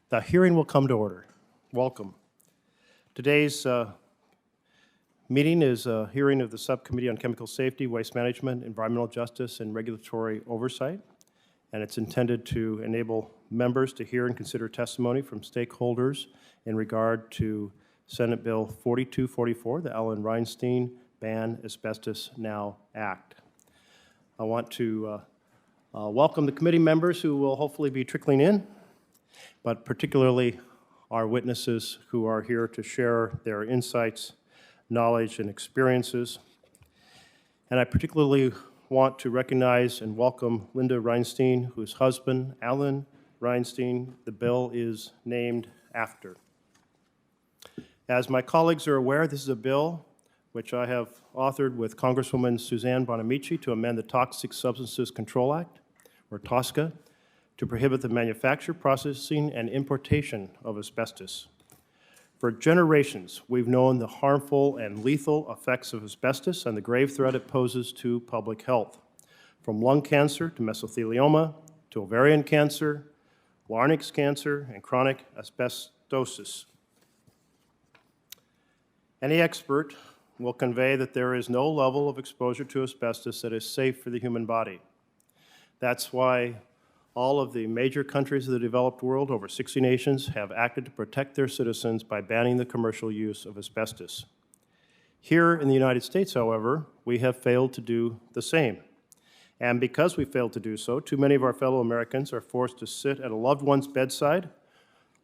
The hearing will come to order. Welcome. Today's meeting is a hearing of the Subcommittee on Chemical Safety, Waste Management, Environmental Justice, and Regulatory Oversight, and it's intended to enable members to hear and consider testimony from stakeholders in regard to Senate Bill 4244, the Alan Reinstein Ban Asbestos Now Act. I want to welcome the committee members who will hopefully be trickling in, but particularly our witnesses who are here to share their insights, knowledge, and experiences. And I particularly want to recognize and welcome Linda Reinstein, whose husband, Alan Reinstein, the bill is named after. As my colleagues are aware, this is a bill which I have authored with Congresswoman Suzanne Bonamici to amend the Toxic Substances Control Act, or TSCA, to prohibit the manufacture, processing, and importation of asbestos. For generations, we've known the harmful and lethal effects of asbestos and the grave threat it poses to public health, from lung cancer to mesothelioma to ovarian cancer, larynx cancer, and chronic asbestosis. Any expert will convey that there is no level of exposure to asbestos that is safe for the human body. That's why all of the major countries of the developed world, over 60 nations, have acted to protect their citizens by banning the commercial use of asbestos. Here in the United States, however, we have failed to do the same. And because we failed to do so, too many of our fellow Americans are forced to sit at a loved one's bedside,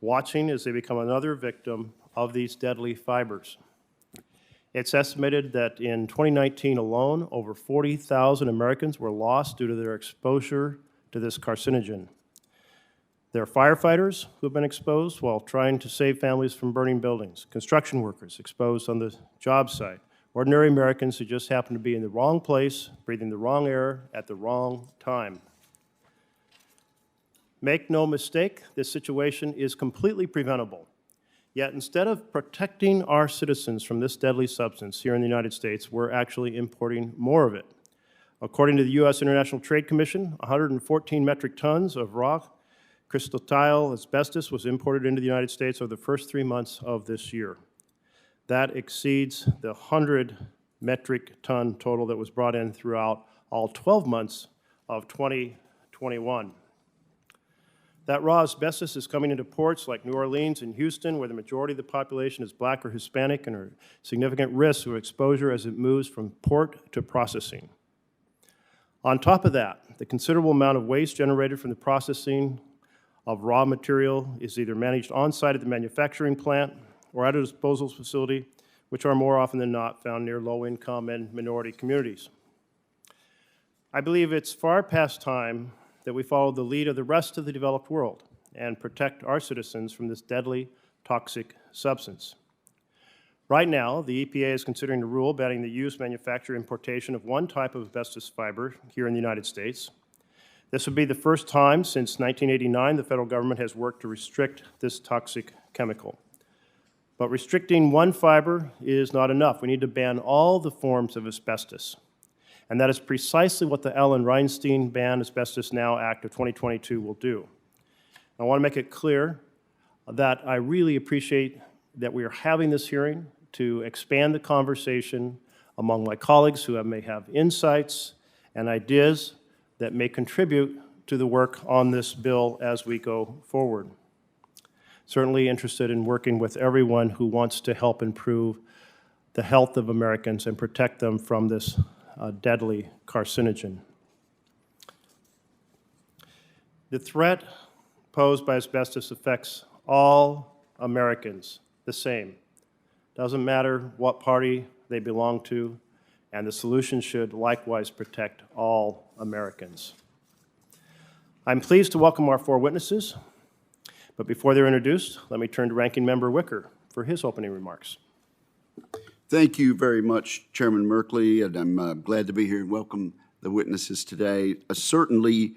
watching as they become another victim of these deadly fibers. It's estimated that in 2019 alone, over 40,000 Americans were lost due to their exposure to this carcinogen. There are firefighters who have been exposed while trying to save families from burning buildings, construction workers exposed on the job site, ordinary Americans who just happen to be in the wrong place, breathing the wrong air at the wrong time. Make no mistake, this situation is completely preventable. Yet instead of protecting our citizens from this deadly substance here in the United States, we're actually importing more of it. According to the U.S. International Trade Commission, 114 metric tons of raw crystalline asbestos was imported into the United States over the first 3 months of this year. That exceeds the 100 metric ton total that was brought in throughout all 12 months of 2021. That raw asbestos is coming into ports like New Orleans and Houston, where the majority of the population is black or Hispanic and are significant risks of exposure as it moves from port to processing. On top of that, the considerable amount of waste generated from the processing of raw material is either managed on-site at the manufacturing plant or at a disposal facility, which are more often than not found near low-income and minority communities. I believe it's far past time that we follow the lead of the rest of the developed world and protect our citizens from this deadly toxic substance. Right now, the EPA is considering a rule banning the use, manufacture, importation of one type of asbestos fiber here in the United States. This would be the first time since 1989 the federal government has worked to restrict this toxic chemical. But restricting one fiber is not enough. We need to ban all the forms of asbestos. And that is precisely what the Alan Reinstein Ban Asbestos Now Act of 2022 will do. I want to make it clear that I really appreciate that we are having this hearing to expand the conversation among my colleagues who may have insights and ideas that may contribute to the work on this bill as we go forward. Certainly interested in working with everyone who wants to help improve the health of Americans and protect them from this deadly carcinogen. The threat posed by asbestos affects all Americans the same. Doesn't matter what party they belong to, and the solution should likewise protect all Americans. I'm pleased to welcome our four witnesses, but before they're introduced, let me turn to Ranking Member Wicker for his opening remarks. Thank you very much, Chairman Merkley, and I'm glad to be here and welcome the witnesses today. Certainly,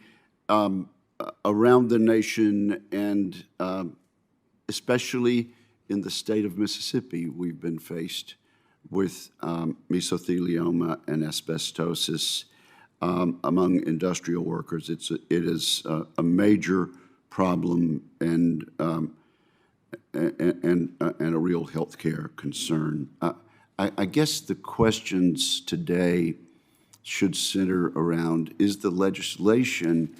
around the nation and especially in the state of Mississippi, we've been faced with mesothelioma and asbestosis among industrial workers. It is a major problem and a real healthcare concern. I guess the questions today should center around, is the legislation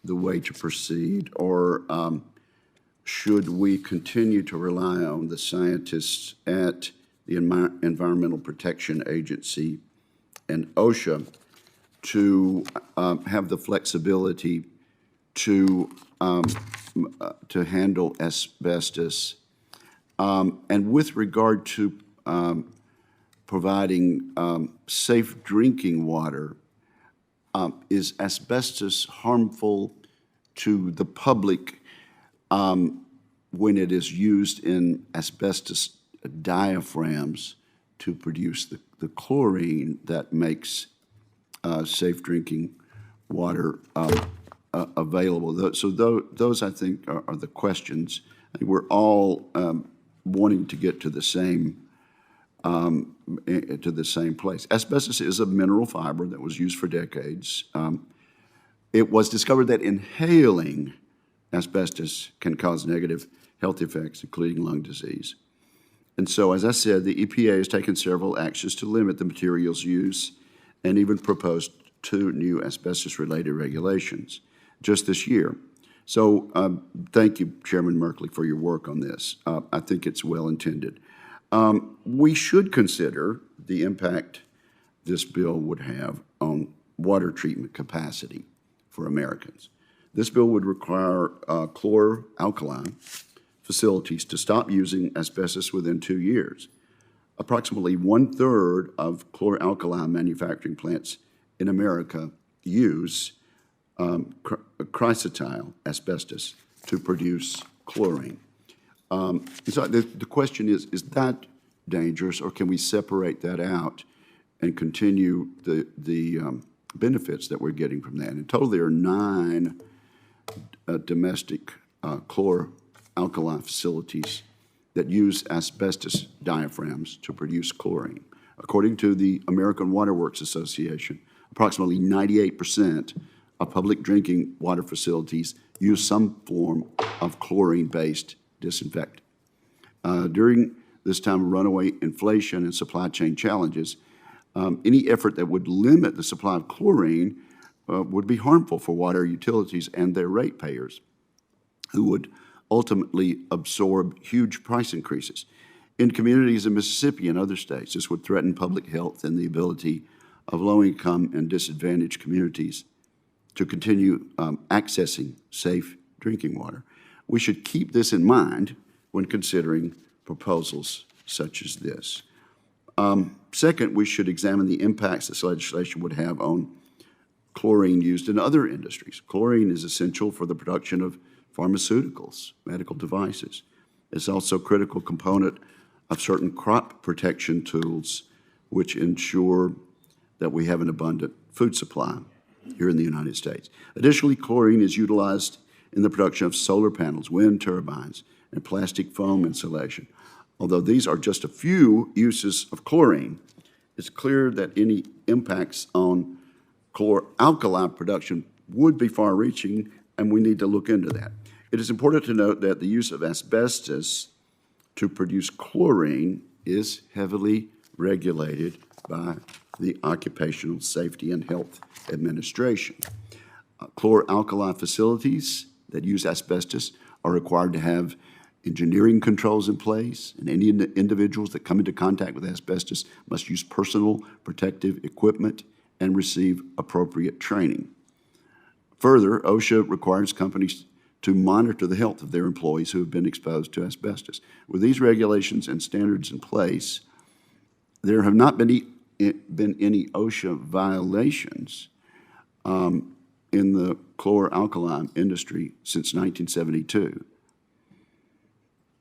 the way to proceed, or should we continue to rely on the scientists at the Environmental Protection Agency and OSHA to have the flexibility to handle asbestos? And with regard to providing safe drinking water, is asbestos harmful to the public when it is used in asbestos diaphragms to produce the chlorine that makes safe drinking water available? So those, I think, are the questions. I think we're all wanting to get to the same place. Asbestos is a mineral fiber that was used for decades. It was discovered that inhaling asbestos can cause negative health effects, including lung disease. And so, as I said, the EPA has taken several actions to limit the material's use and even proposed 2 new asbestos-related regulations just this year. So thank you, Chairman Merkley, for your work on this. I think it's well-intended. We should consider the impact this bill would have on water treatment capacity for Americans. This bill would require chlor-alkali facilities to stop using asbestos within 2 years. Approximately 1/3 of chlor-alkali manufacturing plants in America use chrysotile asbestos to produce chlorine. So the question is that dangerous, or can we separate that out and continue the benefits that we're getting from that? In total, there are 9 domestic chlor-alkali facilities that use asbestos diaphragms to produce chlorine. According to the American Water Works Association, approximately 98% of public drinking water facilities use some form of chlorine-based disinfectant. During this time of runaway inflation and supply chain challenges, any effort that would limit the supply of chlorine would be harmful for water utilities and their ratepayers, who would ultimately absorb huge price increases. In communities in Mississippi and other states, this would threaten public health and the ability of low-income and disadvantaged communities to continue accessing safe drinking water. We should keep this in mind when considering proposals such as this. Second, we should examine the impacts this legislation would have on chlorine used in other industries. Chlorine is essential for the production of pharmaceuticals, medical devices. It's also a critical component of certain crop protection tools, which ensure that we have an abundant food supply here in the United States. Additionally, chlorine is utilized in the production of solar panels, wind turbines, and plastic foam insulation. Although these are just a few uses of chlorine, it's clear that any impacts on chlor-alkali production would be far-reaching, and we need to look into that. It is important to note that the use of asbestos to produce chlorine is heavily regulated by the Occupational Safety and Health Administration. Chlor-alkali facilities that use asbestos are required to have engineering controls in place, and any individuals that come into contact with asbestos must use personal protective equipment and receive appropriate training. Further, OSHA requires companies to monitor the health of their employees who have been exposed to asbestos. With these regulations and standards in place, there have not been any OSHA violations in the chlor-alkali industry since 1972.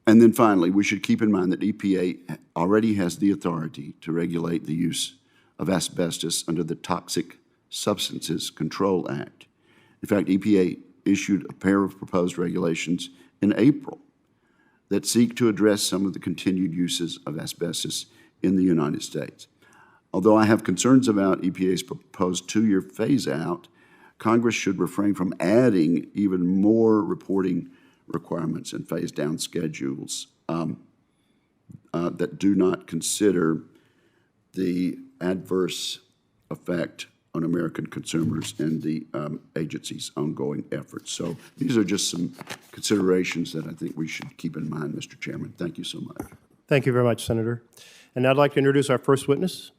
And then finally, we should keep in mind that EPA already has the authority to regulate the use of asbestos under the Toxic Substances Control Act. In fact, EPA issued a pair of proposed regulations in April that seek to address some of the continued uses of asbestos in the United States. Although I have concerns about EPA's proposed 2-year phase-out, Congress should refrain from adding even more reporting requirements and phase-down schedules that do not consider the adverse effect on American consumers and the agency's ongoing efforts. So these are just some considerations that I think we should keep in mind, Mr. Chairman. Thank you so much. Thank you very much, Senator. And now I'd like to introduce our first witness,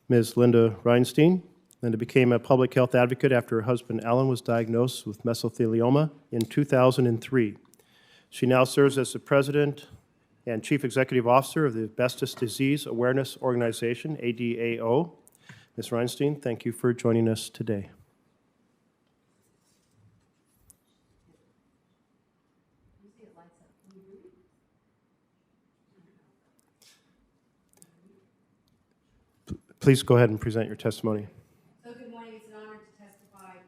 Ms. Linda Reinstein. Linda became a public health advocate after her husband Alan was diagnosed with mesothelioma in 2003. She now serves as the president and chief executive officer of the Asbestos Disease Awareness Organization, ADAO. Ms. Reinstein, thank you for joining us today. Please go ahead and present your testimony. So good morning. It's an honor to testify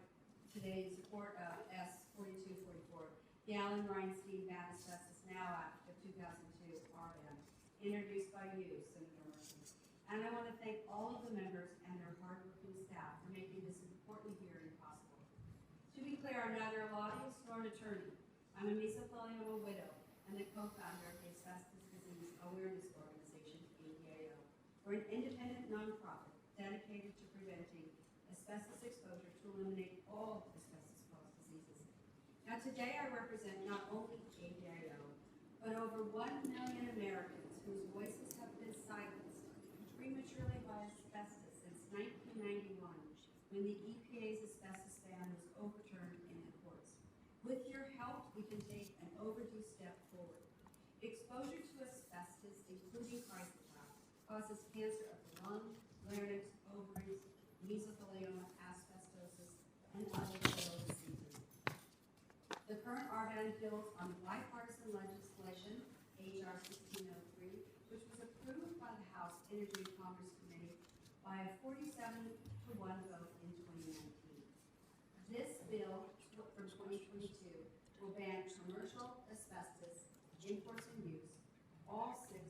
today in support of S-4244, the Alan Reinstein Ban Asbestos Now Act of 2002, ARBAN, introduced by you, Senator Merkley. And I want to thank all of the members and their hardworking staff for making this important hearing possible. To be clear, I'm neither a lobbyist nor an attorney. I'm a mesothelioma widow and the co-founder of the Asbestos Disease Awareness Organization, ADAO. We're an independent nonprofit dedicated to preventing asbestos exposure to eliminate all asbestos-caused diseases. Now today I represent not only ADAO, but over 1 million Americans whose voices have been silenced prematurely by asbestos since 1991, when the EPA's asbestos ban was overturned in the courts. With your help, we can take an overdue step forward. Exposure to asbestos, including chrysotile, causes cancer of the lung, larynx, ovaries, mesothelioma, asbestosis, and other fatal diseases. The current ARBAN builds on bipartisan legislation, H.R. 1603, which was approved by the House Energy and Commerce Committee by a 47-1 vote in 2019. This bill from 2022 will ban commercial asbestos imports and use, all six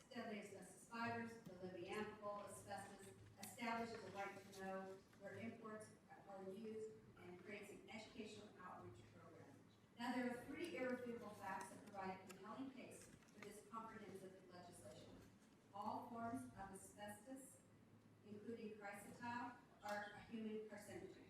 deadly asbestos fibers, the living amicable asbestos, establishes a right to know where imports are used, and creates an educational outreach program. Now, there are 3 irrefutable facts that provide a compelling case for this comprehensive legislation. All forms of asbestos, including chrysotile, are a human carcinogen.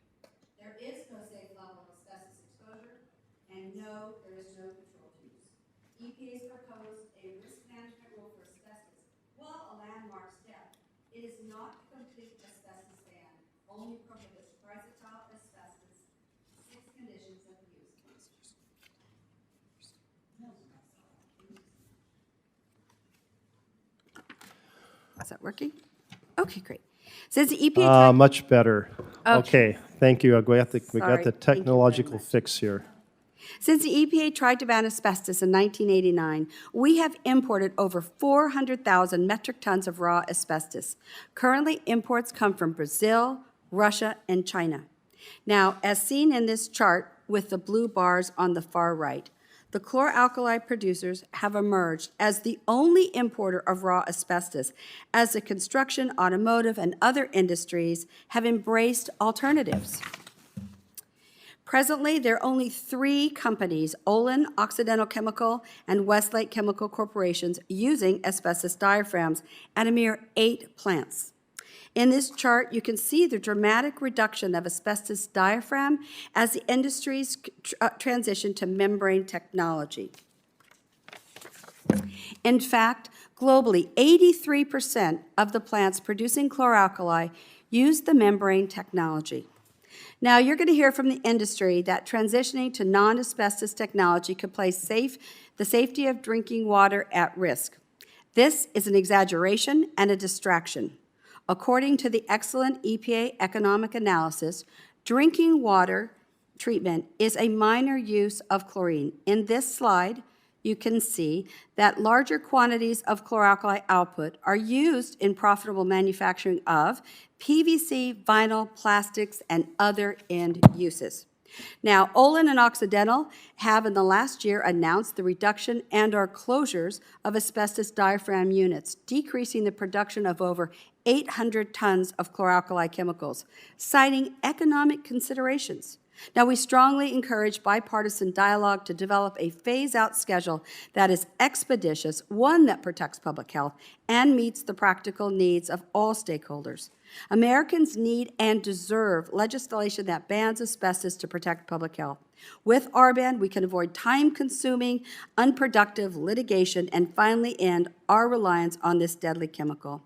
There is no safe level of asbestos exposure, and no, there is no control to use. EPA's proposed a risk management rule for asbestos, while a landmark step, it is not a complete asbestos ban, only prohibits chrysotile asbestos, 6 conditions of use. Is that working? Okay, great. Since the EPA Much better. Okay. Okay, thank you. We got Sorry. the Thank you very technological much. fix here. Since the EPA tried to ban asbestos in 1989, we have imported over 400,000 metric tons of raw asbestos. Currently, imports come from Brazil, Russia, and China. Now, as seen in this chart with the blue bars on the far right, the chlor-alkali producers have emerged as the only importer of raw asbestos, as the construction, automotive, and other industries have embraced alternatives. Presently, there are only 3 companies, Olin, Occidental Chemical, and Westlake Chemical Corporations, using asbestos diaphragms at a mere 8 plants. In this chart, you can see the dramatic reduction of asbestos diaphragm as the industries transition to membrane technology. In fact, globally, 83% of the plants producing chlor-alkali use the membrane technology. Now, you're going to hear from the industry that transitioning to non-asbestos technology could place the safety of drinking water at risk. This is an exaggeration and a distraction. According to the excellent EPA economic analysis, drinking water treatment is a minor use of chlorine. In this slide, you can see that larger quantities of chlor-alkali output are used in profitable manufacturing of PVC, vinyl, plastics, and other end uses. Now, Olin and Occidental have in the last year announced the reduction and/or closures of asbestos diaphragm units, decreasing the production of over 800 tons of chlor-alkali chemicals, citing economic considerations. Now, we strongly encourage bipartisan dialogue to develop a phase-out schedule that is expeditious, one that protects public health and meets the practical needs of all stakeholders. Americans need and deserve legislation that bans asbestos to protect public health. With ARBAN, we can avoid time-consuming, unproductive litigation and finally end our reliance on this deadly chemical.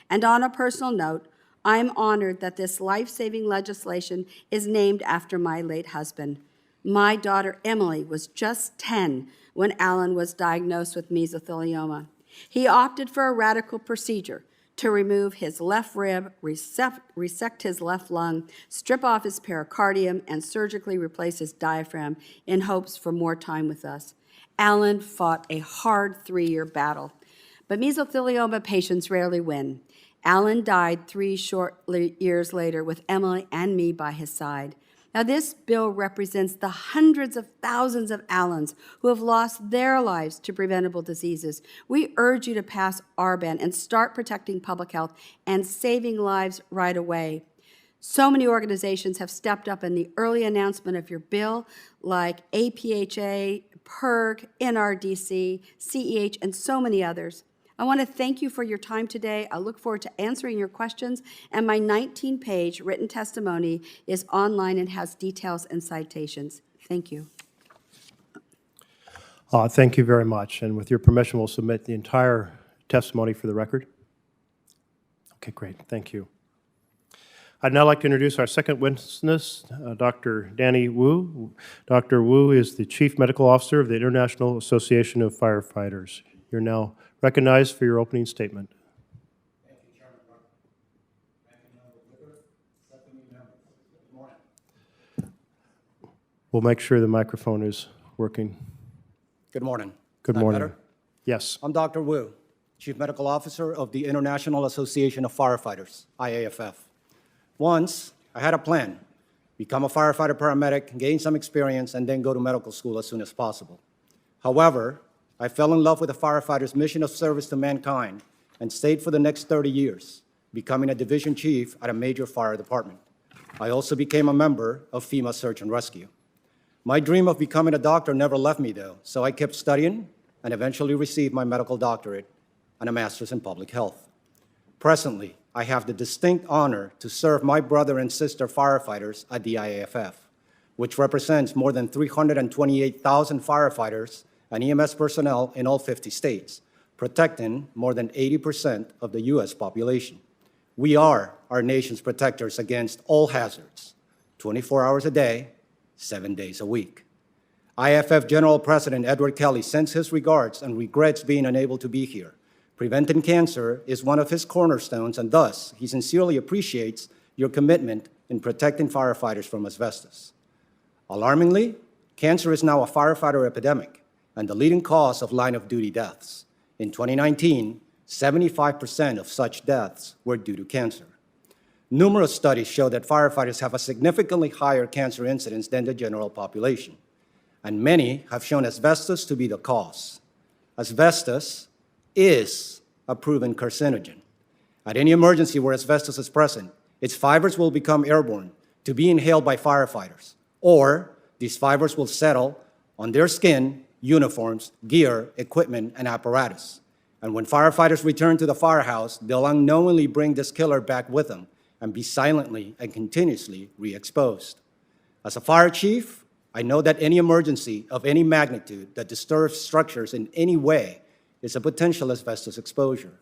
And on a personal note, I'm honored that this life-saving legislation is named after my late husband. My daughter Emily was just 10 when Alan was diagnosed with mesothelioma. He opted for a radical procedure to remove his left rib, resect his left lung, strip off his pericardium, and surgically replace his diaphragm in hopes for more time with us. Alan fought a hard 3-year battle, but mesothelioma patients rarely win. Alan died 3 short years later with Emily and me by his side. Now, this bill represents the hundreds of thousands of Allens who have lost their lives to preventable diseases. We urge you to pass ARBAN and start protecting public health and saving lives right away. So many organizations have stepped up in the early announcement of your bill, like APHA, PERG, NRDC, CEH, and so many others. I want to thank you for your time today. I look forward to answering your questions, and my 19-page written testimony is online and has details and citations. Thank you. Thank you very much. And with your permission, we'll submit the entire testimony for the record. Okay, great. Thank you. I'd now like to introduce our second witness, Dr. Danny Wu. Dr. Wu is the Chief Medical Officer of the International Association of Firefighters. You're now recognized for your opening statement. Thank you, Chairman. Ranking Member Wicker, Subcommittee members. Good morning. We'll make sure the microphone is working. Good morning. Good Is that morning. better? Yes. I'm Dr. Wu, Chief Medical Officer of the International Association of Firefighters, IAFF. Once, I had a plan, become a firefighter paramedic, gain some experience, and then go to medical school as soon as possible. However, I fell in love with the firefighter's mission of service to mankind and stayed for the next 30 years, becoming a division chief at a major fire department. I also became a member of FEMA Search and Rescue. My dream of becoming a doctor never left me, though, so I kept studying and eventually received my medical doctorate and a master's in public health. Presently, I have the distinct honor to serve my brother and sister firefighters at the IAFF, which represents more than 328,000 firefighters and EMS personnel in all 50 states, protecting more than 80% of the U.S. population. We are our nation's protectors against all hazards, 24 hours a day, 7 days a week. IAFF General President Edward Kelly sends his regards and regrets being unable to be here. Preventing cancer is one of his cornerstones, and thus he sincerely appreciates your commitment in protecting firefighters from asbestos. Alarmingly, cancer is now a firefighter epidemic and the leading cause of line-of-duty deaths. In 2019, 75% of such deaths were due to cancer. Numerous studies show that firefighters have a significantly higher cancer incidence than the general population, and many have shown asbestos to be the cause. Asbestos is a proven carcinogen. At any emergency where asbestos is present, its fibers will become airborne to be inhaled by firefighters, or these fibers will settle on their skin, uniforms, gear, equipment, and apparatus. And when firefighters return to the firehouse, they'll unknowingly bring this killer back with them and be silently and continuously re-exposed. As a fire chief, I know that any emergency of any magnitude that disturbs structures in any way is a potential asbestos exposure.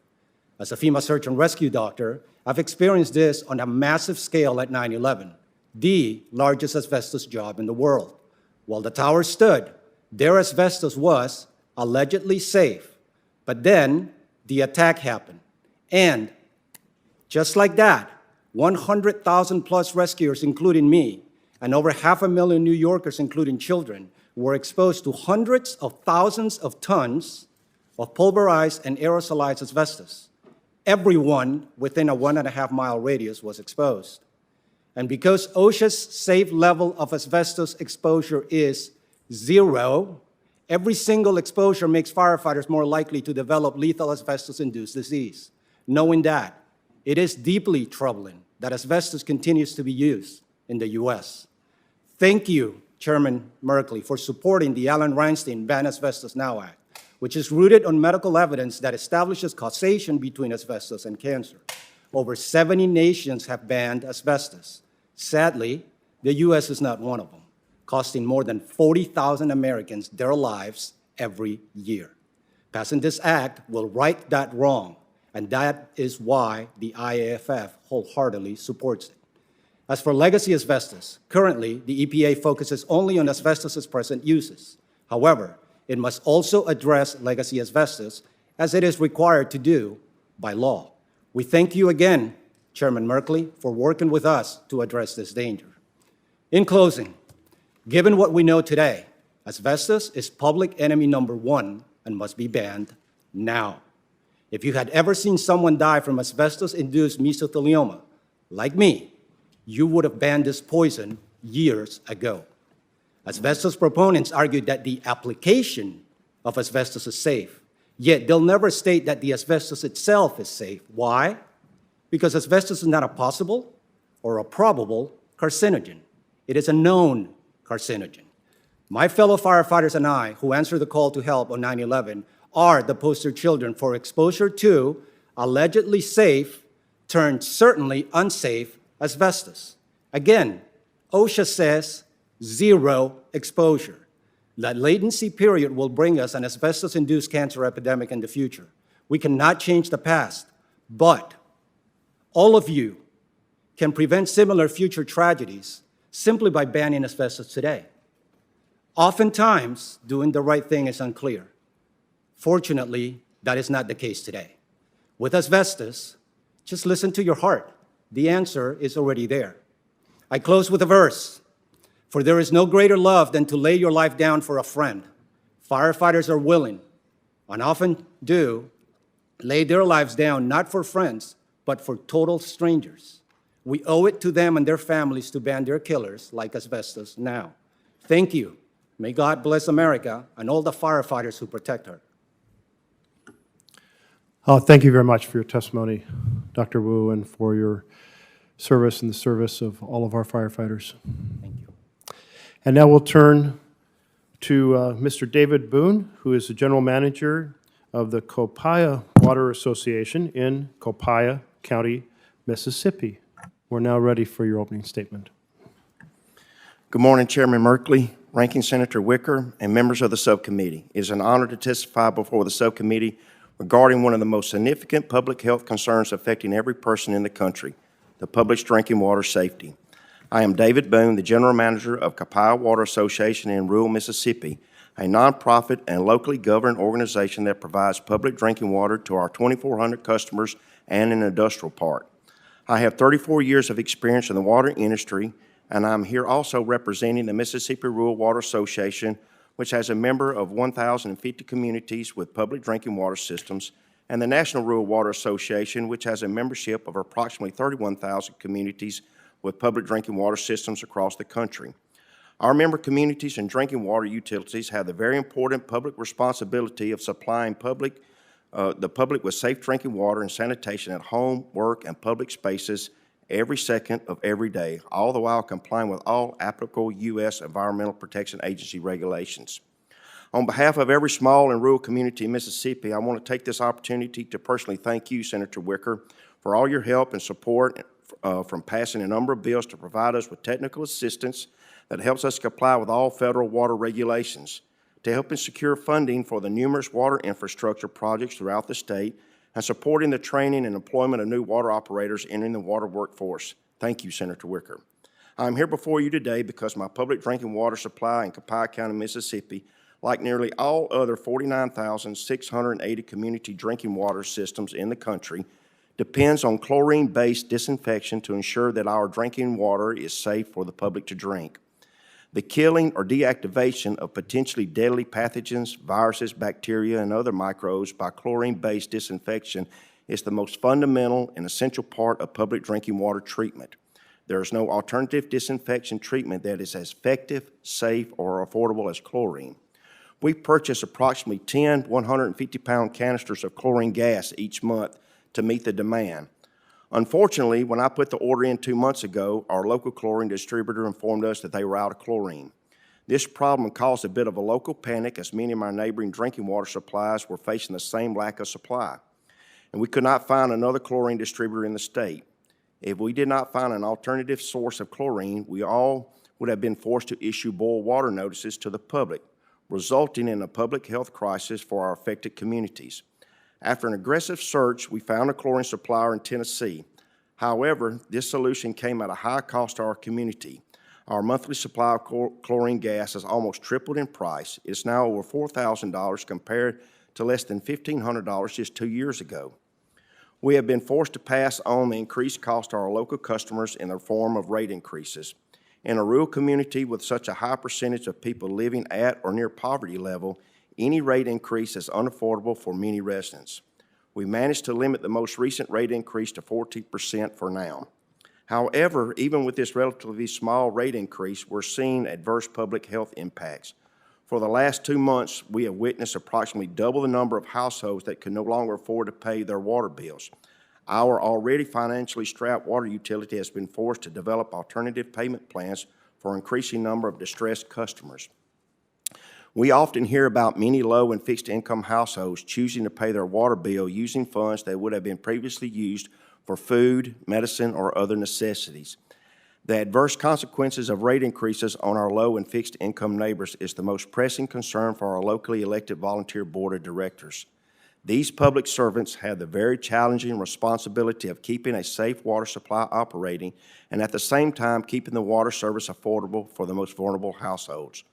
As a FEMA search and rescue doctor, I've experienced this on a massive scale at 9/11, the largest asbestos job in the world. While the tower stood, their asbestos was allegedly safe, but then the attack happened. And just like that, 100,000 plus rescuers, including me, and over 500,000 New Yorkers, including children, were exposed to hundreds of thousands of tons of pulverized and aerosolized asbestos. Everyone within a 1.5-mile radius was exposed. And because OSHA's safe level of asbestos exposure is 0, every single exposure makes firefighters more likely to develop lethal asbestos-induced disease. Knowing that, it is deeply troubling that asbestos continues to be used in the U.S. Thank you, Chairman Merkley, for supporting the Alan Reinstein Ban Asbestos Now Act, which is rooted on medical evidence that establishes causation between asbestos and cancer. Over 70 nations have banned asbestos. Sadly, the U.S. is not one of them, costing more than 40,000 Americans their lives every year. Passing this act will right that wrong, and that is why the IAFF wholeheartedly supports it. As for legacy asbestos, currently, the EPA focuses only on asbestos' present uses. However, it must also address legacy asbestos, as it is required to do by law. We thank you again, Chairman Merkley, for working with us to address this danger. In closing, given what we know today, asbestos is public enemy number 1 and must be banned now. If you had ever seen someone die from asbestos-induced mesothelioma, like me, you would have banned this poison years ago. Asbestos proponents argued that the application of asbestos is safe, yet they'll never state that the asbestos itself is safe. Why? Because asbestos is not a possible or a probable carcinogen. It is a known carcinogen. My fellow firefighters and I, who answered the call to help on 9/11, are the poster children for exposure to allegedly safe turned certainly unsafe asbestos. Again, OSHA says 0 exposure. That latency period will bring us an asbestos-induced cancer epidemic in the future. We cannot change the past, but all of you can prevent similar future tragedies simply by banning asbestos today. Oftentimes, doing the right thing is unclear. Fortunately, that is not the case today. With asbestos, just listen to your heart. The answer is already there. I close with a verse. For there is no greater love than to lay your life down for a friend. Firefighters are willing, and often do, lay their lives down not for friends, but for total strangers. We owe it to them and their families to ban their killers like asbestos now. Thank you. May God bless America and all the firefighters who protect her. Thank you very much for your testimony, Dr. Wu, and for your service in the service of all of our firefighters. Thank you. And now we'll turn to Mr. David Boone, who is the General Manager of the Copaya Water Association in Copaya County, Mississippi. We're now ready for your opening statement. Good morning, Chairman Merkley, Ranking Senator Wicker, and members of the subcommittee. It is an honor to testify before the subcommittee regarding one of the most significant public health concerns affecting every person in the country, the public's drinking water safety. I am David Boone, the General Manager of Copaya Water Association in rural Mississippi, a nonprofit and locally governed organization that provides public drinking water to our 2,400 customers and an industrial park. I have 34 years of experience in the water industry, and I'm here also representing the Mississippi Rural Water Association, which has a member of 1,050 communities with public drinking water systems, and the National Rural Water Association, which has a membership of approximately 31,000 communities with public drinking water systems across the country. Our member communities and drinking water utilities have the very important public responsibility of supplying the public with safe drinking water and sanitation at home, work, and public spaces every second of every day, all the while complying with all applicable U.S. Environmental Protection Agency regulations. On behalf of every small and rural community in Mississippi, I want to take this opportunity to personally thank you, Senator Wicker, for all your help and support from passing a number of bills to provide us with technical assistance that helps us comply with all federal water regulations, to help and secure funding for the numerous water infrastructure projects throughout the state, and supporting the training and employment of new water operators entering the water workforce. Thank you, Senator Wicker. I'm here before you today because my public drinking water supply in Copaya County, Mississippi, like nearly all other 49,680 community drinking water systems in the country, depends on chlorine-based disinfection to ensure that our drinking water is safe for the public to drink. The killing or deactivation of potentially deadly pathogens, viruses, bacteria, and other microbes by chlorine-based disinfection is the most fundamental and essential part of public drinking water treatment. There is no alternative disinfection treatment that is as effective, safe, or affordable as chlorine. We purchase approximately 10 150-pound canisters of chlorine gas each month to meet the demand. Unfortunately, when I put the order in 2 months ago, our local chlorine distributor informed us that they were out of chlorine. This problem caused a bit of a local panic as many of our neighboring drinking water suppliers were facing the same lack of supply. And we could not find another chlorine distributor in the state. If we did not find an alternative source of chlorine, we all would have been forced to issue boil water notices to the public, resulting in a public health crisis for our affected communities. After an aggressive search, we found a chlorine supplier in Tennessee. However, this solution came at a high cost to our community. Our monthly supply of chlorine gas has almost tripled in price. It's now over $4,000 compared to less than $1,500 just 2 years ago. We have been forced to pass on the increased cost to our local customers in the form of rate increases. In a rural community with such a high percentage of people living at or near poverty level, any rate increase is unaffordable for many residents. We managed to limit the most recent rate increase to 14% for now. However, even with this relatively small rate increase, we're seeing adverse public health impacts. For the last 2 months, we have witnessed approximately double the number of households that can no longer afford to pay their water bills. Our already financially strapped water utility has been forced to develop alternative payment plans for an increasing number of distressed customers. We often hear about many low and fixed income households choosing to pay their water bill using funds that would have been previously used for food, medicine, or other necessities. The adverse consequences of rate increases on our low and fixed income neighbors is the most pressing concern for our locally elected volunteer board of directors. These public servants have the very challenging responsibility of keeping a safe water supply operating and at the same time keeping the water service affordable for the most vulnerable households.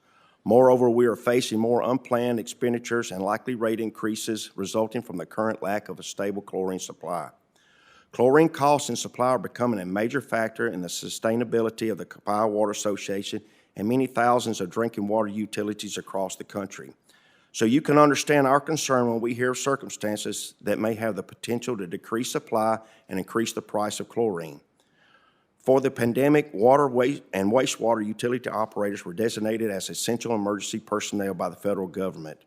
Moreover, we are facing more unplanned expenditures and likely rate increases resulting from the current lack of a stable chlorine supply. Chlorine costs and supply are becoming a major factor in the sustainability of the Copaya Water Association and many thousands of drinking water utilities across the country. So you can understand our concern when we hear of circumstances that may have the potential to decrease supply and increase the price of chlorine. For the pandemic, water and wastewater utility operators were designated as essential emergency personnel by the federal government.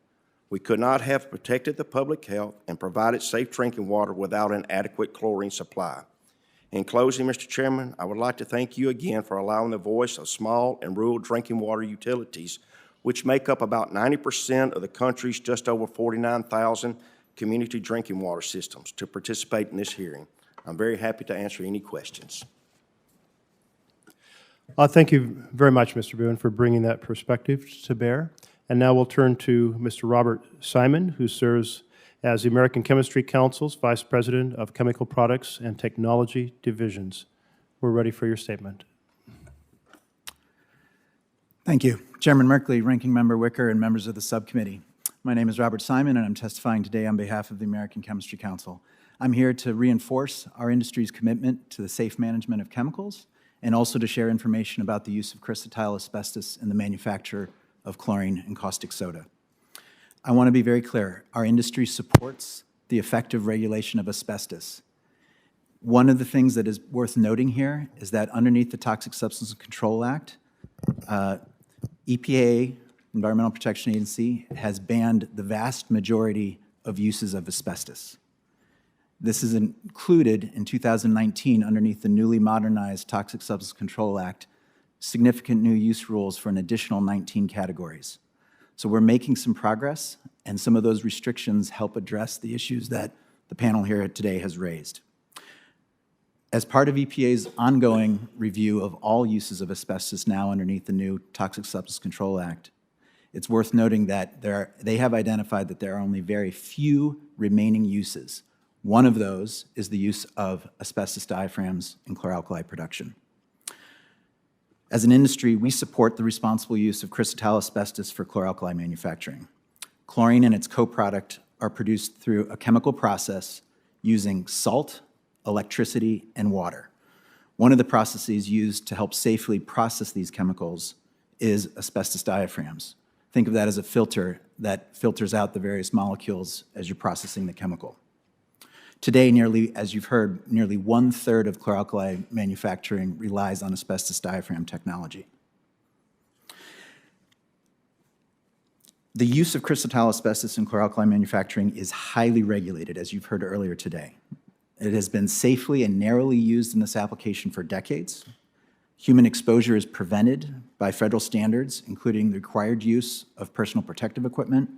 We could not have protected the public health and provided safe drinking water without an adequate chlorine supply. In closing, Mr. Chairman, I would like to thank you again for allowing the voice of small and rural drinking water utilities, which make up about 90% of the country's just over 49,000 community drinking water systems, to participate in this hearing. I'm very happy to answer any questions. Thank you very much, Mr. Boone, for bringing that perspective to bear. And now we'll turn to Mr. Robert Simon, who serves as the American Chemistry Council's Vice President of Chemical Products and Technology Divisions. We're ready for your statement. Thank you. Chairman Merkley, Ranking Member Wicker, and members of the subcommittee. My name is Robert Simon, and I'm testifying today on behalf of the American Chemistry Council. I'm here to reinforce our industry's commitment to the safe management of chemicals and also to share information about the use of chrysotile asbestos in the manufacture of chlorine and caustic soda. I want to be very clear. Our industry supports the effective regulation of asbestos. One of the things that is worth noting here is that underneath the Toxic Substances Control Act, EPA, Environmental Protection Agency, has banned the vast majority of uses of asbestos. This is included in 2019 underneath the newly modernized Toxic Substances Control Act, significant new use rules for an additional 19 categories. So we're making some progress, and some of those restrictions help address the issues that the panel here today has raised. As part of EPA's ongoing review of all uses of asbestos now underneath the new Toxic Substances Control Act, it's worth noting that they have identified that there are only very few remaining uses. One of those is the use of asbestos diaphragms in chlor-alkali production. As an industry, we support the responsible use of chrysotile asbestos for chlor-alkali manufacturing. Chlorine and its co-product are produced through a chemical process using salt, electricity, and water. One of the processes used to help safely process these chemicals is asbestos diaphragms. Think of that as a filter that filters out the various molecules as you're processing the chemical. Today, as you've heard, nearly 1/3 of chlor-alkali manufacturing relies on asbestos diaphragm technology. The use of chrysotile asbestos in chlor-alkali manufacturing is highly regulated, as you've heard earlier today. It has been safely and narrowly used in this application for decades. Human exposure is prevented by federal standards, including the required use of personal protective equipment,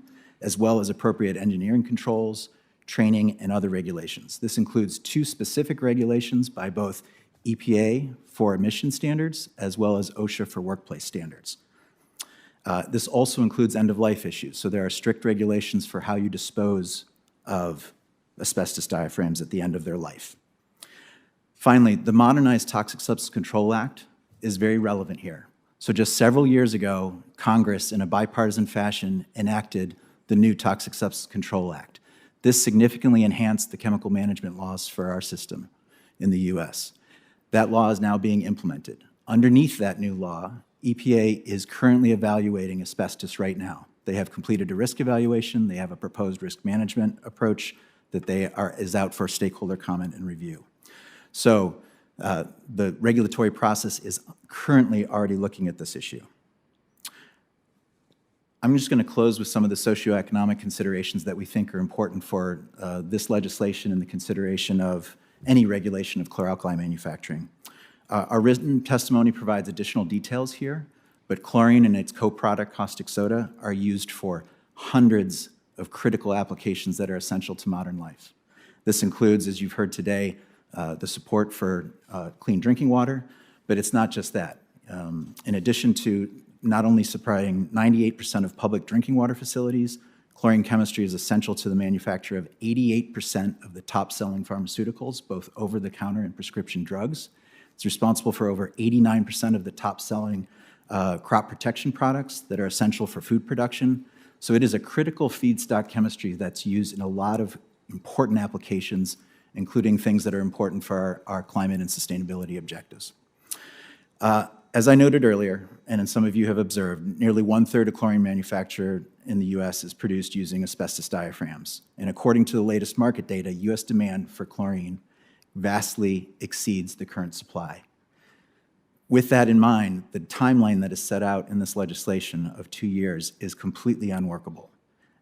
as well as appropriate engineering controls, training, and other regulations. This includes 2 specific regulations by both EPA for emission standards, as well as OSHA for workplace standards. This also includes end-of-life issues, so there are strict regulations for how you dispose of asbestos diaphragms at the end of their life. Finally, the Modernized Toxic Substance Control Act is very relevant here. So just several years ago, Congress, in a bipartisan fashion, enacted the new Toxic Substance Control Act. This significantly enhanced the chemical management laws for our system in the U.S. That law is now being implemented. Underneath that new law, EPA is currently evaluating asbestos right now. They have completed a risk evaluation. They have a proposed risk management approach that is out for stakeholder comment and review. So the regulatory process is currently already looking at this issue. I'm just going to close with some of the socioeconomic considerations that we think are important for this legislation and the consideration of any regulation of chlor-alkali manufacturing. Our written testimony provides additional details here, but chlorine and its co-product caustic soda are used for hundreds of critical applications that are essential to modern life. This includes, as you've heard today, the support for clean drinking water, but it's not just that. In addition to not only supplying 98% of public drinking water facilities, chlorine chemistry is essential to the manufacture of 88% of the top-selling pharmaceuticals, both over-the-counter and prescription drugs. It's responsible for over 89% of the top-selling crop protection products that are essential for food production. So it is a critical feedstock chemistry that's used in a lot of important applications, including things that are important for our climate and sustainability objectives. As I noted earlier, and as some of you have observed, nearly 1/3 of chlorine manufacture in the U.S. is produced using asbestos diaphragms. And according to the latest market data, U.S. demand for chlorine vastly exceeds the current supply. With that in mind, the timeline that is set out in this legislation of 2 years is completely unworkable.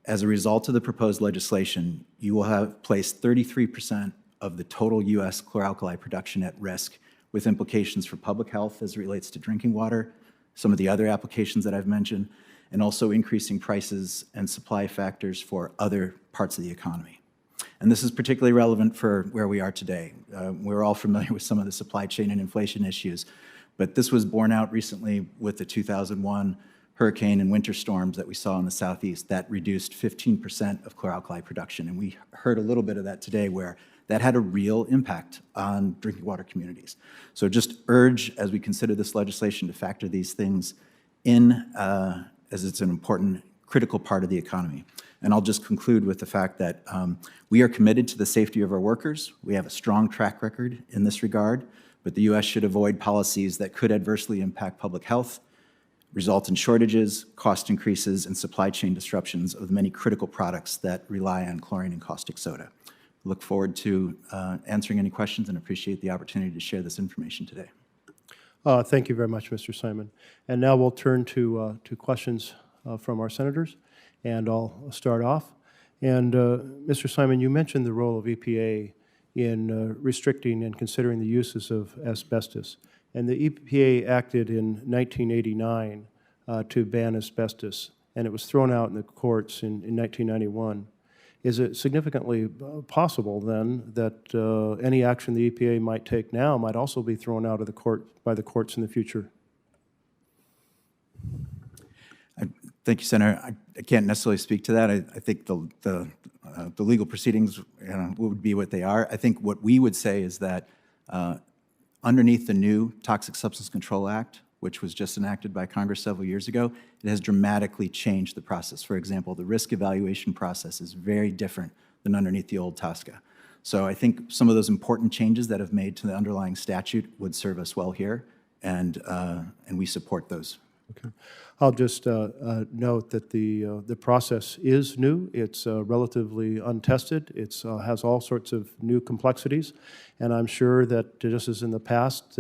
As a result of the proposed legislation, you will have placed 33% of the total U.S. chlor-alkali production at risk, with implications for public health as it relates to drinking water, some of the other applications that I've mentioned, and also increasing prices and supply factors for other parts of the economy. And this is particularly relevant for where we are today. We're all familiar with some of the supply chain and inflation issues, but this was borne out recently with the 2001 hurricane and winter storms that we saw in the Southeast that reduced 15% of chlor-alkali production. And we heard a little bit of that today, where that had a real impact on drinking water communities. So just urge, as we consider this legislation, to factor these things in, as it's an important, critical part of the economy. And I'll just conclude with the fact that we are committed to the safety of our workers. We have a strong track record in this regard, but the U.S. should avoid policies that could adversely impact public health, result in shortages, cost increases, and supply chain disruptions of the many critical products that rely on chlorine and caustic soda. Look forward to answering any questions and appreciate the opportunity to share this information today. Thank you very much, Mr. Simon. And now we'll turn to questions from our senators, and I'll start off. And Mr. Simon, you mentioned the role of EPA in restricting and considering the uses of asbestos. And the EPA acted in 1989 to ban asbestos, and it was thrown out in the courts in 1991. Is it significantly possible then that any action the EPA might take now might also be thrown out of the court by the courts in the future? Thank you, Senator. I can't necessarily speak to that. I think the legal proceedings would be what they are. I think what we would say is that underneath the new Toxic Substance Control Act, which was just enacted by Congress several years ago, it has dramatically changed the process. For example, the risk evaluation process is very different than underneath the old TSCA. So I think some of those important changes that have made to the underlying statute would serve us well here, and we support those Okay. I'll just note that the process is new. It's relatively untested. It has all sorts of new complexities, and I'm sure that just as in the past,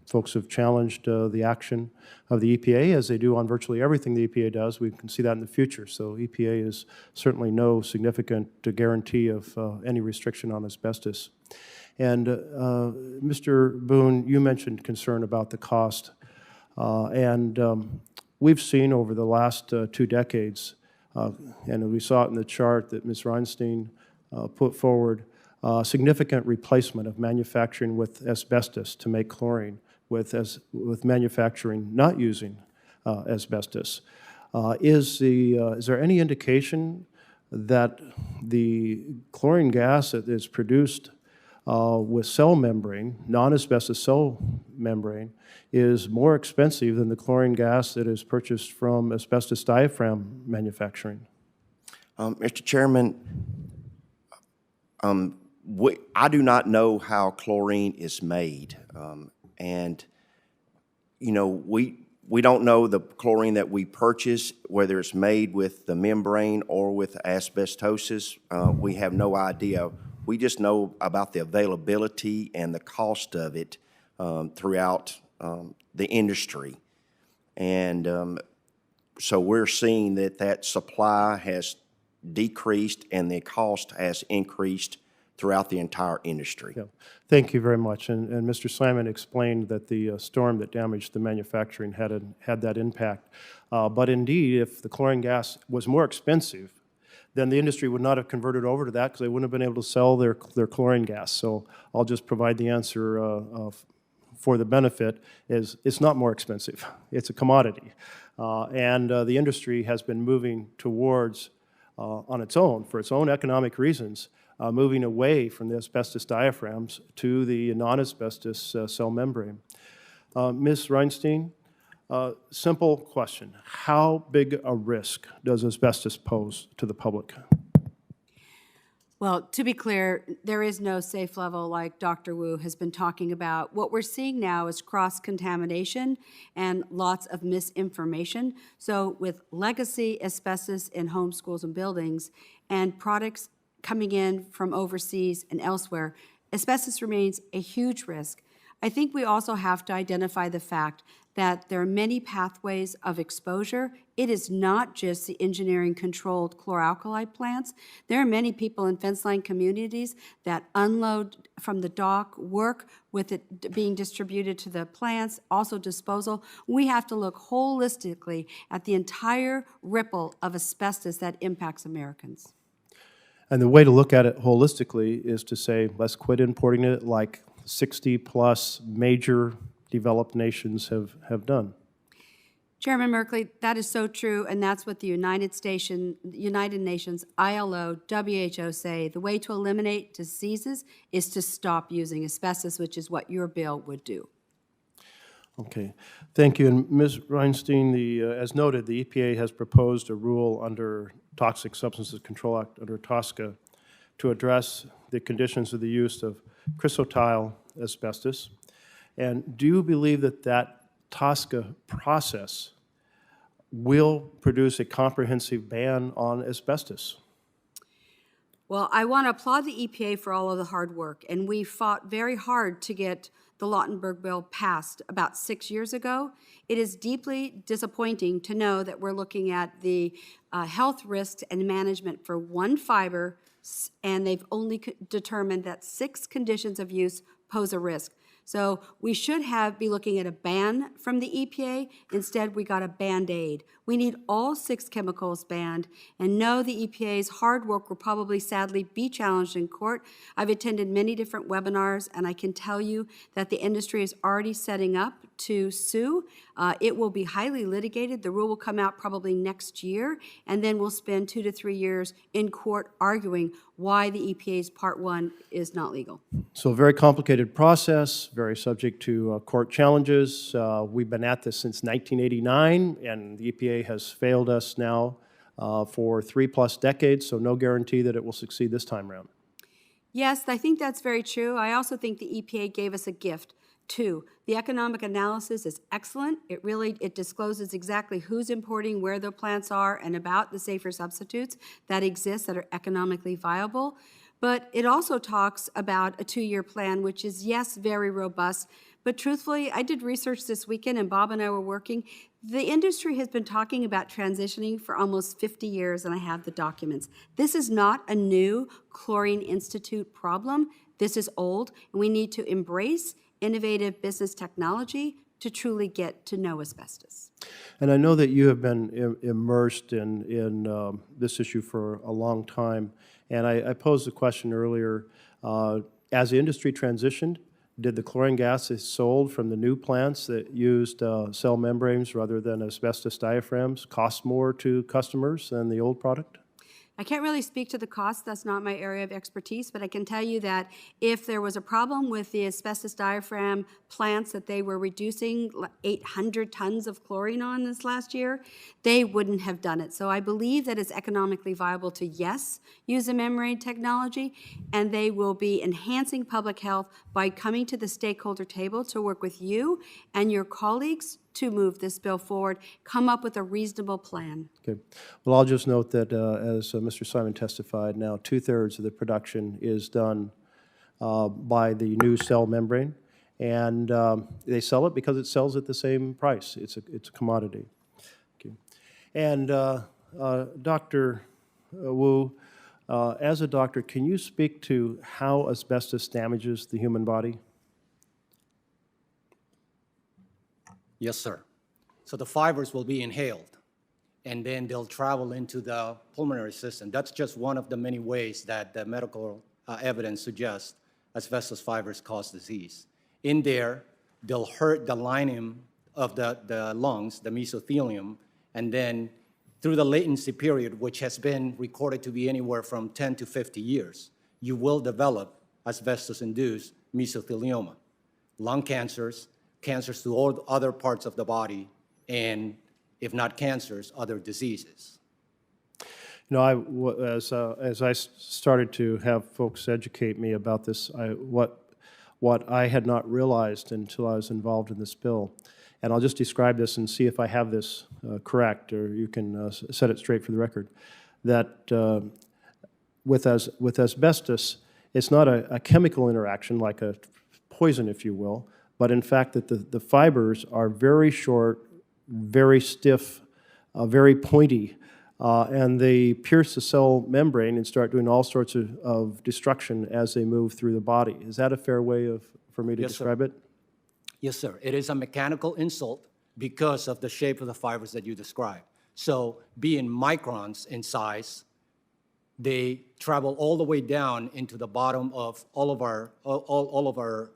folks have challenged the action of the EPA, as they do on virtually everything the EPA does. We can see that in the future. So EPA is certainly no significant guarantee of any restriction on asbestos. And Mr. Boone, you mentioned concern about the cost. We've seen over the last 2 decades, and we saw it in the chart that Ms. Reinstein put forward, significant replacement of manufacturing with asbestos to make chlorine, with manufacturing not using asbestos. Is there any indication that the chlorine gas that is produced with cell membrane, non-asbestos cell membrane, is more expensive than the chlorine gas that is purchased from asbestos diaphragm manufacturing? Mr. Chairman, I do not know how chlorine is made. And, you know, we don't know the chlorine that we purchase, whether it's made with the membrane or with asbestosis. We have no idea. We just know about the availability and the cost of it throughout the industry. And so we're seeing that supply has decreased and the cost has increased throughout the entire industry. Yeah. Thank you very much. And Mr. Simon explained that the storm that damaged the manufacturing had that impact. But indeed, if the chlorine gas was more expensive, then the industry would not have converted over to that because they wouldn't have been able to sell their chlorine gas. So I'll just provide the answer for the benefit is it's not more expensive. It's a commodity. And the industry has been moving towards, on its own, for its own economic reasons, moving away from the asbestos diaphragms to the non-asbestos cell membrane. Ms. Reinstein, simple question. How big a risk does asbestos pose to the public? Well, to be clear, there is no safe level like Dr. Wu has been talking about. What we're seeing now is cross-contamination and lots of misinformation. So with legacy asbestos in homes, schools, and buildings, and products coming in from overseas and elsewhere, asbestos remains a huge risk. I think we also have to identify the fact that there are many pathways of exposure. It is not just the engineering-controlled chlor-alkali plants. There are many people in fence-line communities that unload from the dock, work with it being distributed to the plants, also disposal. We have to look holistically at the entire ripple of asbestos that impacts Americans. And the way to look at it holistically is to say, let's quit importing it like 60-plus major developed nations have done. Chairman Merkley, that is so true, and that's what the United Nations, ILO, WHO say. The way to eliminate diseases is to stop using asbestos, which is what your bill would do. Okay, thank you. And Ms. Reinstein, as noted, the EPA has proposed a rule under Toxic Substances Control Act, under TSCA, to address the conditions of the use of chrysotile asbestos. And do you believe that that TSCA process will produce a comprehensive ban on asbestos? Well, I want to applaud the EPA for all of the hard work, and we fought very hard to get the Lautenberg bill passed about 6 years ago. It is deeply disappointing to know that we're looking at the health risks and management for one fiber, and they've only determined that 6 conditions of use pose a risk. So we should be looking at a ban from the EPA. Instead, we got a Band-Aid. We need all 6 chemicals banned, and know the EPA's hard work will probably sadly be challenged in court. I've attended many different webinars, and I can tell you that the industry is already setting up to sue. It will be highly litigated. The rule will come out probably next year, and then we'll spend 2 to 3 years in court arguing why the EPA's Part 1 is not legal. So a very complicated process, very subject to court challenges. We've been at this since 1989, and the EPA has failed us now for 3+ decades, so no guarantee that it will succeed this time around. Yes, I think that's very true. I also think the EPA gave us a gift, too. The economic analysis is excellent. It discloses exactly who's importing, where the plants are, and about the safer substitutes that exist that are economically viable. But it also talks about a 2-year plan, which is, yes, very robust. But truthfully, I did research this weekend, and Bob and I were working. The industry has been talking about transitioning for almost 50 years, and I have the documents. This is not a new Chlorine Institute problem. This is old, and we need to embrace innovative business technology to truly get to know asbestos. And I know that you have been immersed in this issue for a long time. And I posed a question earlier. As the industry transitioned, did the chlorine gases sold from the new plants that used cell membranes rather than asbestos diaphragms cost more to customers than the old product? I can't really speak to the cost. That's not my area of expertise, but I can tell you that if there was a problem with the asbestos diaphragm plants that they were reducing 800 tons of chlorine on this last year, they wouldn't have done it. So I believe that it's economically viable to, yes, use a membrane technology, and they will be enhancing public health by coming to the stakeholder table to work with you and your colleagues to move this bill forward, come up with a reasonable plan. Okay. Well, I'll just note that as Mr. Simon testified, now 2/3 of the production is done by the new cell membrane, and they sell it because it sells at the same price. It's a commodity. Okay. And Dr. Wu, as a doctor, can you speak to how asbestos damages the human body? Yes, sir. So the fibers will be inhaled, and then they'll travel into the pulmonary system. That's just one of the many ways that the medical evidence suggests asbestos fibers cause disease. In there, they'll hurt the lining of the lungs, the mesothelium, and then through the latency period, which has been recorded to be anywhere from 10 to 50 years, you will develop asbestos-induced mesothelioma, lung cancers, cancers to all other parts of the body, and if not cancers, other diseases. You know, as I started to have folks educate me about this, what I had not realized until I was involved in this bill, and I'll just describe this and see if I have this correct, or you can set it straight for the record, that with asbestos, it's not a chemical interaction like a poison, if you will, but in fact that the fibers are very short, very stiff, very pointy, and they pierce the cell membrane and start doing all sorts of destruction as they move through the body. Is that a fair way for me to Yes, describe it? Yes, sir. It is a mechanical insult because of the shape of the fibers that you described. So being microns in size, they travel all the way down into the bottom of all of our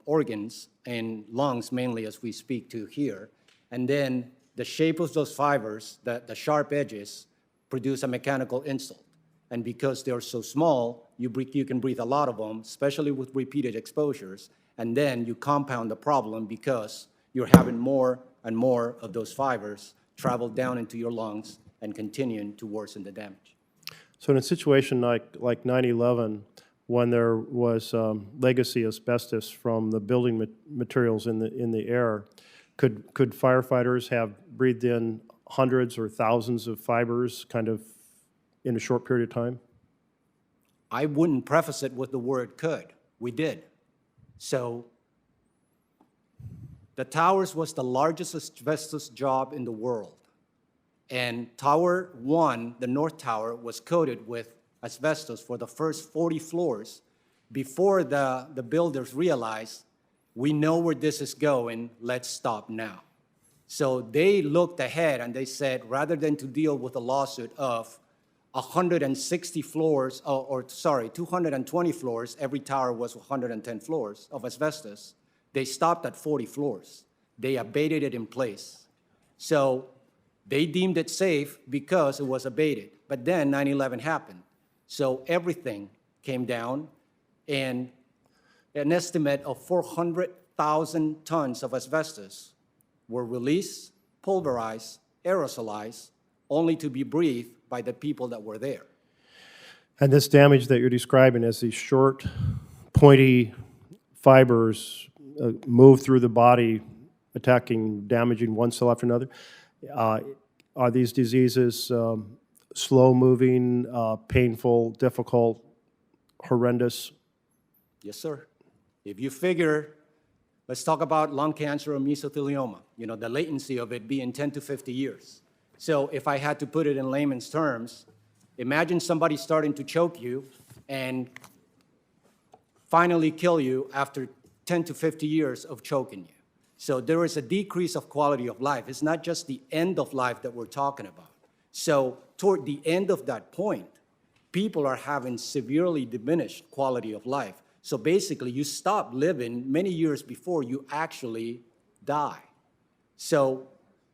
organs and lungs, mainly as we speak to here. And then the shape of those fibers, the sharp edges, produce a mechanical insult. And because they're so small, you can breathe a lot of them, especially with repeated exposures. And then you compound the problem because you're having more and more of those fibers travel down into your lungs and continuing to worsen the damage. So in a situation like 9/11, when there was legacy asbestos from the building materials in the air, could firefighters have breathed in hundreds or thousands of fibers kind of in a short period of time? I wouldn't preface it with the word could. We did. So the towers was the largest asbestos job in the world. And Tower 1, the North Tower, was coated with asbestos for the first 40 floors before the builders realized, we know where this is going, let's stop now. So they looked ahead and they said, rather than to deal with a lawsuit of 160 floors, 220 floors, every tower was 110 floors of asbestos, they stopped at 40 floors. They abated it in place. So they deemed it safe because it was abated. But then 9/11 happened. So everything came down, and an estimate of 400,000 tons of asbestos were released, pulverized, aerosolized, only to be breathed by the people that were there. And this damage that you're describing as these short, pointy fibers move through the body, attacking, damaging one cell after another, are these diseases slow-moving, painful, difficult, horrendous? Yes, sir. If you figure, let's talk about lung cancer or mesothelioma, the latency of it being 10 to 50 years. So if I had to put it in layman's terms, imagine somebody starting to choke you and finally kill you after 10 to 50 years of choking you. So there is a decrease of quality of life. It's not just the end of life that we're talking about. So toward the end of that point, people are having severely diminished quality of life. So basically, you stop living many years before you actually die. So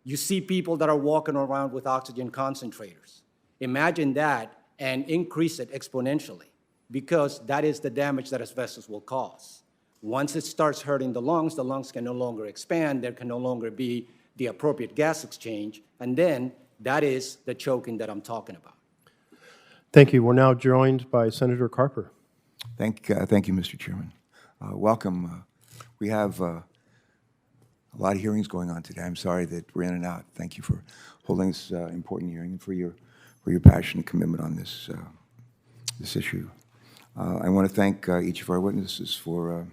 you see people that are walking around with oxygen concentrators. Imagine that and increase it exponentially, because that is the damage that asbestos will cause. Once it starts hurting the lungs can no longer expand, there can no longer be the appropriate gas exchange, and then that is the choking that I'm talking about. Thank you. We're now joined by Senator Carper. Thank you, Mr. Chairman. Welcome. We have a lot of hearings going on today. I'm sorry that we're in and out. Thank you for holding this important hearing and for your passion and commitment on this issue. I want to thank each of our witnesses for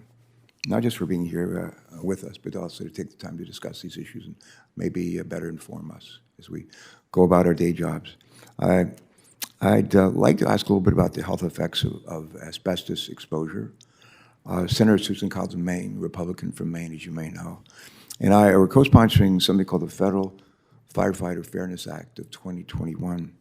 not just for being here with us, but also to take the time to discuss these issues and maybe better inform us as we go about our day jobs. I'd like to ask a little bit about the health effects of asbestos exposure. Senator Susan Collins of Maine, Republican from Maine, as you may know, and I are co-sponsoring something called the Federal Firefighter Fairness Act of 2021.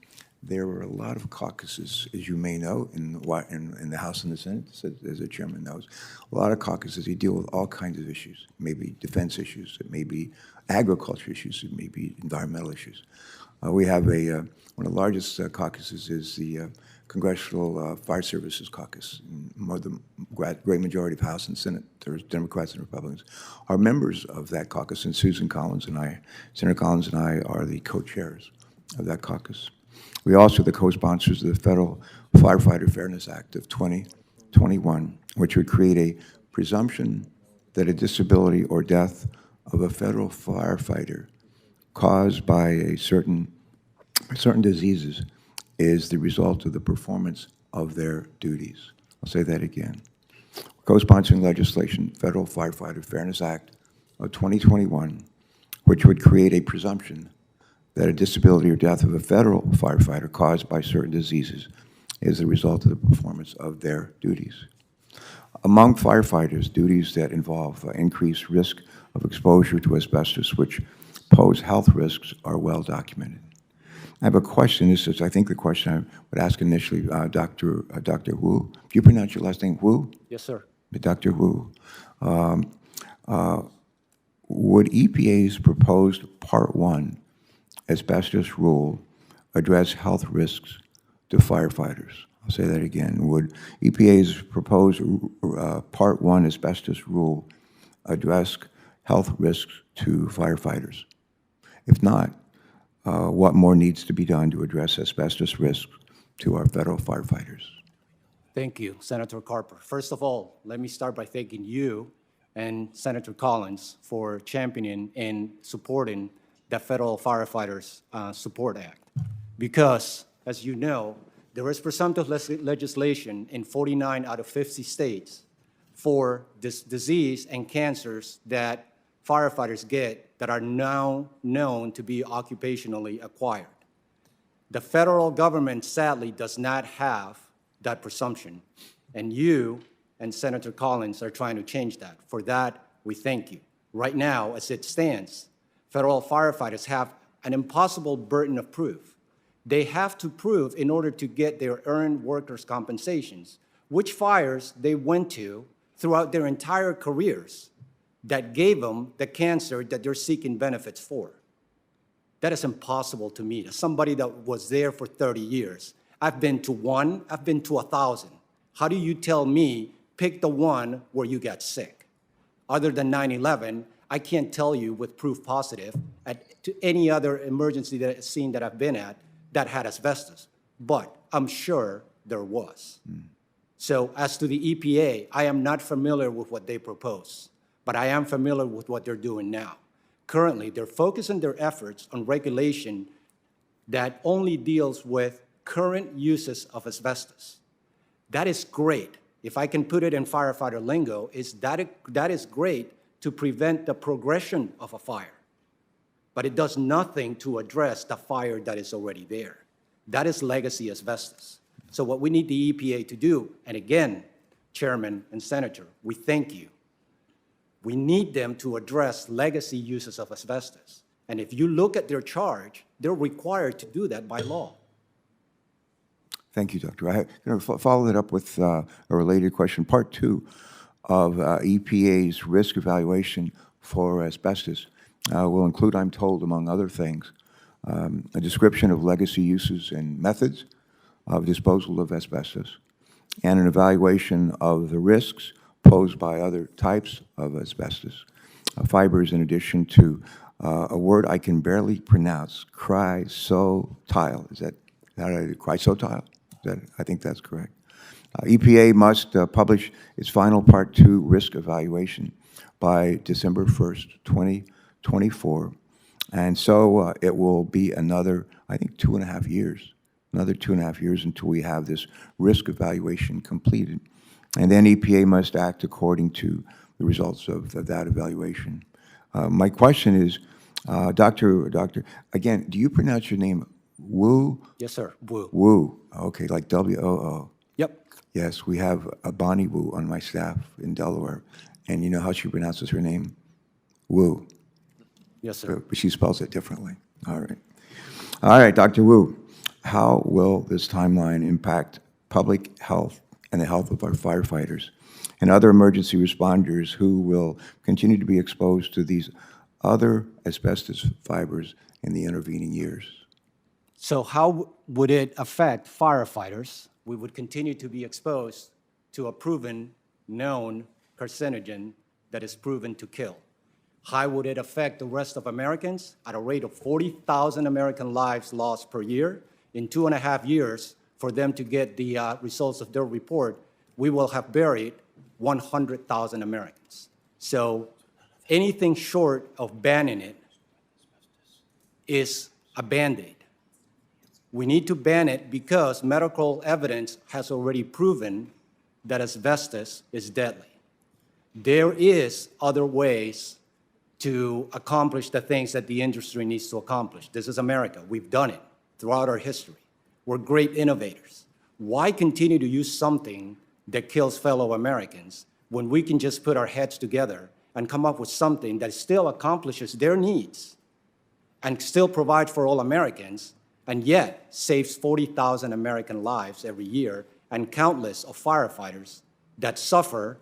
There were a lot of caucuses, as you may know, in the House and the Senate, as the chairman knows. A lot of caucuses, they deal with all kinds of issues. It may be defense issues, it may be agriculture issues, it may be environmental issues. We have one of the largest caucuses is the Congressional Fire Services Caucus. The great majority of House and Senate, there's Democrats and Republicans, are members of that caucus, and Susan Collins and I, Senator Collins and I, are the co-chairs of that caucus. We also are the co-sponsors of the Federal Firefighter Fairness Act of 2021, which would create a presumption that a disability or death of a federal firefighter caused by certain diseases is the result of the performance of their duties. I'll say that again. Co-sponsoring legislation, Federal Firefighter Fairness Act of 2021, which would create a presumption that a disability or death of a federal firefighter caused by certain diseases is the result of the performance of their duties. Among firefighters, duties that involve increased risk of exposure to asbestos, which pose health risks, are well documented. I have a question. This is, I think, the question I would ask initially, Dr. Wu. Do you pronounce your last name Wu? Yes, sir. Dr. Wu. Would EPA's proposed Part 1 asbestos rule address health risks to firefighters? I'll say that again. Would EPA's proposed Part 1 asbestos rule address health risks to firefighters? If not, what more needs to be done to address asbestos risks to our federal firefighters? Thank you, Senator Carper. First of all, let me start by thanking you and Senator Collins for championing and supporting the Federal Firefighters Support Act. Because, as you know, there is presumptive legislation in 49 out of 50 states for this disease and cancers that firefighters get that are now known to be occupationally acquired. The federal government, sadly, does not have that presumption, and you and Senator Collins are trying to change that. For that, we thank you. Right now, as it stands, federal firefighters have an impossible burden of proof. They have to prove, in order to get their earned workers' compensations, which fires they went to throughout their entire careers that gave them the cancer that they're seeking benefits for. That is impossible to me. As somebody that was there for 30 years, I've been to one, I've been to 1,000. How do you tell me, pick the one where you got sick? Other than 9/11, I can't tell you with proof positive to any other emergency scene that I've been at that had asbestos. But I'm sure there was. So as to the EPA, I am not familiar with what they propose, but I am familiar with what they're doing now. Currently, they're focusing their efforts on regulation that only deals with current uses of asbestos. That is great. If I can put it in firefighter lingo, that is great to prevent the progression of a fire. But it does nothing to address the fire that is already there. That is legacy asbestos. So what we need the EPA to do, and again, Chairman and Senator, we thank you. We need them to address legacy uses of asbestos. And if you look at their charge, they're required to do that by law. Thank you, Doctor. I'm going to follow that up with a related question. Part 2 of EPA's risk evaluation for asbestos will include, I'm told, among other things, a description of legacy uses and methods of disposal of asbestos, and an evaluation of the risks posed by other types of asbestos fibers, in addition to a word I can barely pronounce, chrysotile. Is that chrysotile? I think that's correct. EPA must publish its final Part 2 risk evaluation by December 1st, 2024. And so it will be another, I think, 2.5 years, another 2.5 years until we have this risk evaluation completed. And then EPA must act according to the results of that evaluation. My question is, Doctor, again, do you pronounce your name Woo? Yes, sir. Woo. Woo. Okay, like W-O-O. Yep. Yes, we have a Bonnie Woo on my staff in Delaware. And you know how she pronounces her name? Woo. Yes, sir. But she spells it differently. All right. All right, Dr. Woo, how will this timeline impact public health and the health of our firefighters and other emergency responders who will continue to be exposed to these other asbestos fibers in the intervening years? So how would it affect firefighters? We would continue to be exposed to a proven, known carcinogen that is proven to kill. How would it affect the rest of Americans? At a rate of 40,000 American lives lost per year. In 2.5 years, for them to get the results of their report, we will have buried 100,000 Americans. So anything short of banning it is a Band-Aid. We need to ban it because medical evidence has already proven that asbestos is deadly. There is other ways to accomplish the things that the industry needs to accomplish. This is America. We've done it throughout our history. We're great innovators. Why continue to use something that kills fellow Americans when we can just put our heads together and come up with something that still accomplishes their needs and still provides for all Americans, and yet saves 40,000 American lives every year and countless of firefighters that suffer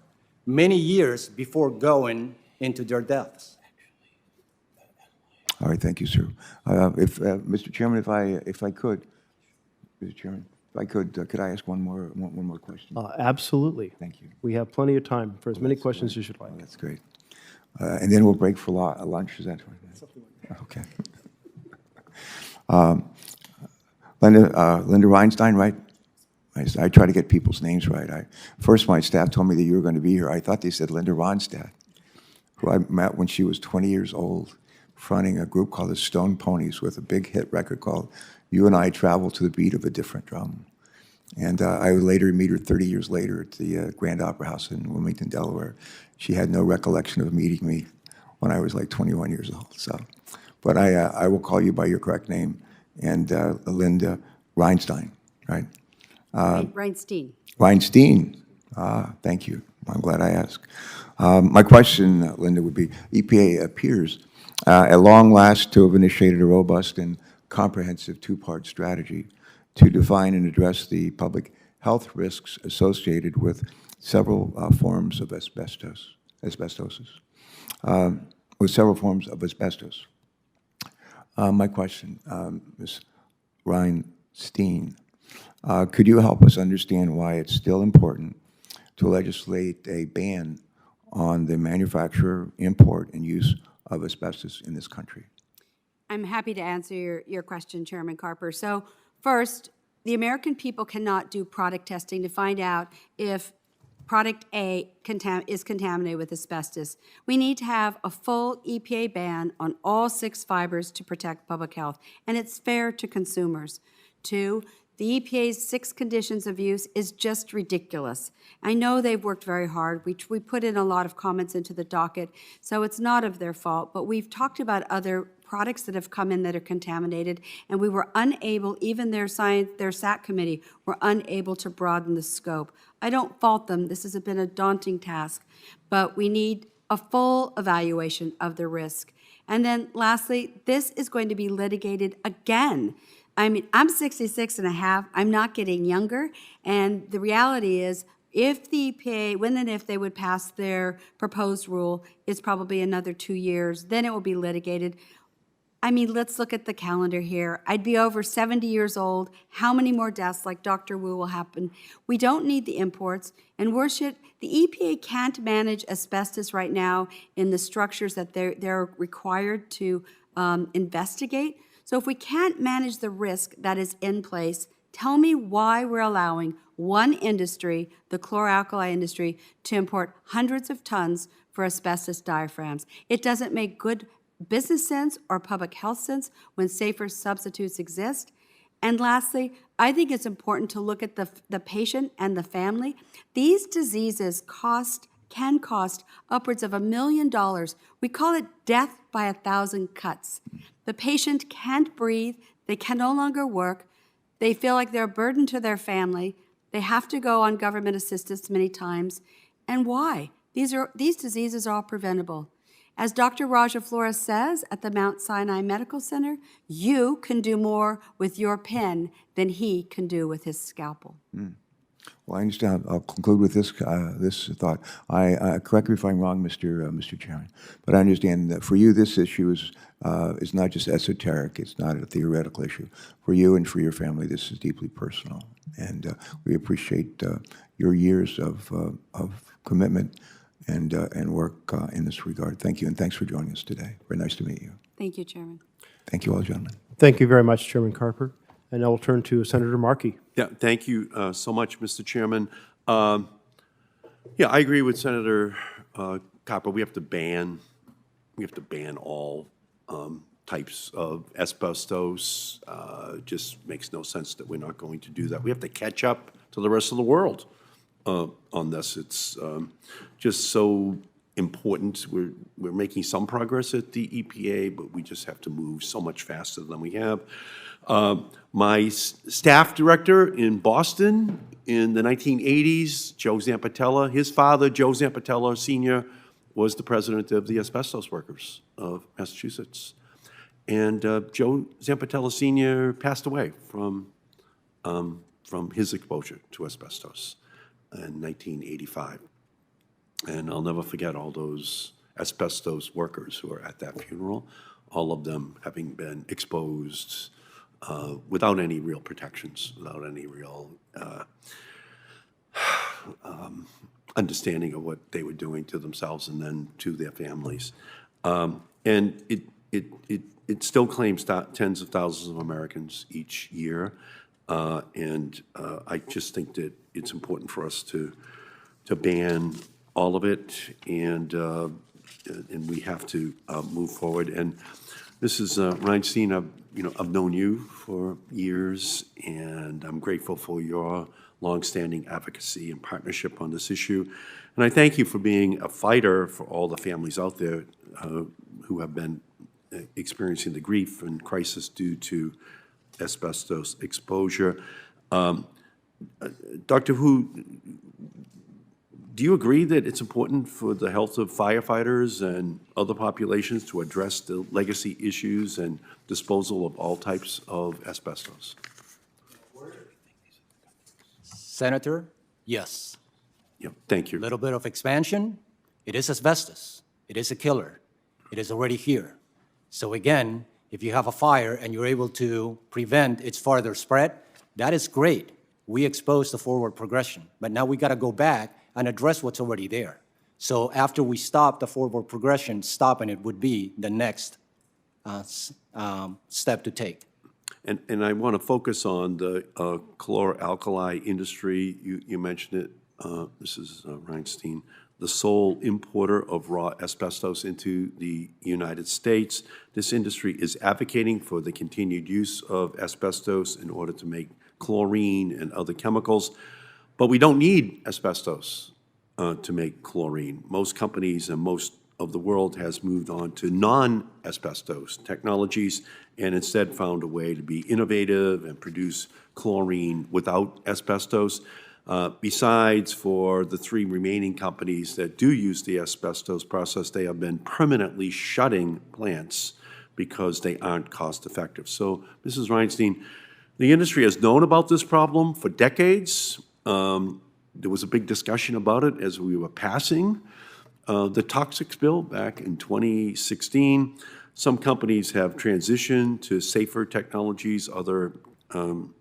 many years before going into their deaths? All right, thank you, sir. Mr. Chairman, if I could, Mr. Chairman, if I could I ask one more question? Absolutely. Thank you. We have plenty of time for as many questions as you'd like. Oh, that's great. And then we'll break for lunch. Is that right? Something like that. Okay. Linda Reinstein, right? I try to get people's names right. First, my staff told me that you were going to be here. I thought they said Linda Ronstadt, who I met when she was 20 years old, fronting a group called the Stone Ponies with a big hit record called You and I Travel to the Beat of a Different Drum. And I would later meet her 30 years later at the Grand Opera House in Wilmington, Delaware. She had no recollection of meeting me when I was like 21 years old. So, but I will call you by your correct name, and Linda Reinstein, right? Reinstein. Reinstein. Thank you. I'm glad I asked. My question, Linda, would be, EPA appears at long last to have initiated a robust and comprehensive two-part strategy to define and address the public health risks associated with several forms of asbestosis, with several forms of asbestos. My question, Ms. Reinstein, could you help us understand why it's still important to legislate a ban on the manufacture, import, and use of asbestos in this country? I'm happy to answer your question, Chairman Carper. So first, the American people cannot do product testing to find out if product A is contaminated with asbestos. We need to have a full EPA ban on all 6 fibers to protect public health, and it's fair to consumers. 2, the EPA's 6 conditions of use is just ridiculous. I know they've worked very hard. We put in a lot of comments into the docket, so it's not of their fault, but we've talked about other products that have come in that are contaminated, and we were unable, even their SAC committee, were unable to broaden the scope. I don't fault them. This has been a daunting task, but we need a full evaluation of the risk. And then lastly, this is going to be litigated again. I mean, I'm 66 and a half. I'm not getting younger, and the reality is, if the EPA, when and if they would pass their proposed rule, it's probably another 2 years. Then it will be litigated. I mean, let's look at the calendar here. I'd be over 70 years old. How many more deaths like Dr. Wu will happen? We don't need the imports. And the EPA can't manage asbestos right now in the structures that they're required to investigate. So if we can't manage the risk that is in place, tell me why we're allowing one industry, the chlor-alkali industry, to import hundreds of tons for asbestos diaphragms. It doesn't make good business sense or public health sense when safer substitutes exist. And lastly, I think it's important to look at the patient and the family. These diseases can cost upwards of $1 million. We call it death by 1,000 cuts. The patient can't breathe, they can no longer work, they feel like they're a burden to their family, they have to go on government assistance many times. And why? These diseases are all preventable. As Dr. Raja Flores says at the Mount Sinai Medical Center, you can do more with your pen than he can do with his scalpel. Well, I understand. I'll conclude with this thought. Correct me if I'm wrong, Mr. Chairman, but I understand that for you, this issue is not just esoteric. It's not a theoretical issue. For you and for your family, this is deeply personal, and we appreciate your years of commitment and work in this regard. Thank you, and thanks for joining us today. Very nice to meet you. Thank you, Chairman. Thank you all, gentlemen. Thank you very much, Chairman Carper. And I will turn to Senator Markey. Yeah, thank you so much, Mr. Chairman. Yeah, I agree with Senator Copper. We have to ban all types of asbestos. Just makes no sense that we're not going to do that. We have to catch up to the rest of the world on this. It's just so important. We're making some progress at the EPA, but we just have to move so much faster than we have. My staff director in Boston in the 1980s, Joe Zampatella, his father, Joe Zampatella Sr., was the president of the Asbestos Workers of Massachusetts. And Joe Zampatella Sr. passed away from his exposure to asbestos in 1985. And I'll never forget all those asbestos workers who were at that funeral, all of them having been exposed without any real protections, without any real understanding of what they were doing to themselves and then to their families. And it still claims tens of thousands of Americans each year. And I just think that it's important for us to ban all of it, and we have to move forward. And this is Reinstein. I've known you for years, and I'm grateful for your longstanding advocacy and partnership on this issue. And I thank you for being a fighter for all the families out there who have been experiencing the grief and crisis due to asbestos exposure. Dr. Hu, do you agree that it's important for the health of firefighters and other populations to address the legacy issues and disposal of all types of asbestos? Senator, yes. Yeah, thank you. A little bit of expansion. It is asbestos. It is a killer. It is already here. So again, if you have a fire and you're able to prevent its further spread, that is great. We expose the forward progression. But now we got to go back and address what's already there. So after we stop the forward progression, stopping it would be the next step to take. And I want to focus on the chlor-alkali industry. You mentioned it, Mrs. Reinstein, the sole importer of raw asbestos into the United States. This industry is advocating for the continued use of asbestos in order to make chlorine and other chemicals. But we don't need asbestos to make chlorine. Most companies and most of the world has moved on to non-asbestos technologies and instead found a way to be innovative and produce chlorine without asbestos. Besides, for the 3 remaining companies that do use the asbestos process, they have been permanently shutting plants because they aren't cost-effective. So, Mrs. Reinstein, the industry has known about this problem for decades. There was a big discussion about it as we were passing the toxics bill back in 2016. Some companies have transitioned to safer technologies. Other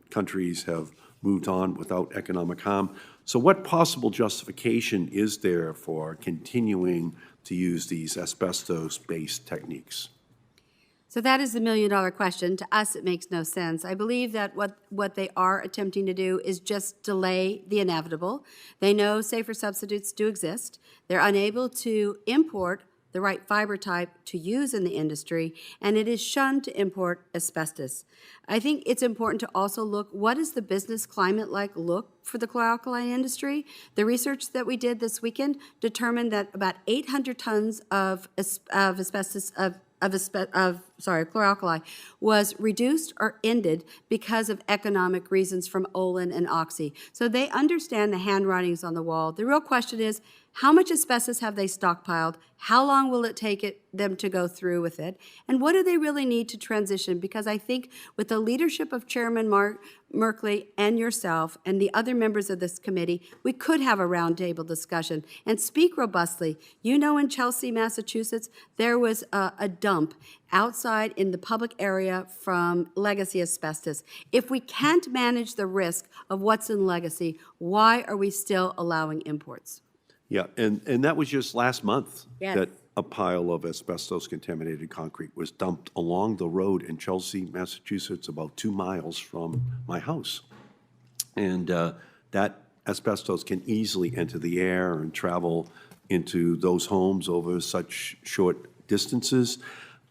countries have moved on without economic harm. So what possible justification is there for continuing to use these asbestos-based techniques? So that is the million-dollar question. To us, it makes no sense. I believe that what they are attempting to do is just delay the inevitable. They know safer substitutes do exist. They're unable to import the right fiber type to use in the industry, and it is shunned to import asbestos. I think it's important to also look, what is the business climate like look for the chlor-alkali industry? The research that we did this weekend determined that about 800 tons of chlor-alkali was reduced or ended because of economic reasons from Olin and Oxy. So they understand the handwritings on the wall. The real question is, how much asbestos have they stockpiled? How long will it take them to go through with it? And what do they really need to transition? Because I think with the leadership of Chairman Merkley and yourself and the other members of this committee, we could have a roundtable discussion and speak robustly. You know, in Chelsea, Massachusetts, there was a dump outside in the public area from legacy asbestos. If we can't manage the risk of what's in legacy, why are we still allowing imports? Yeah, and that was just last month Yes. that a pile of asbestos-contaminated concrete was dumped along the road in Chelsea, Massachusetts, about 2 miles from my house. And that asbestos can easily enter the air and travel into those homes over such short distances.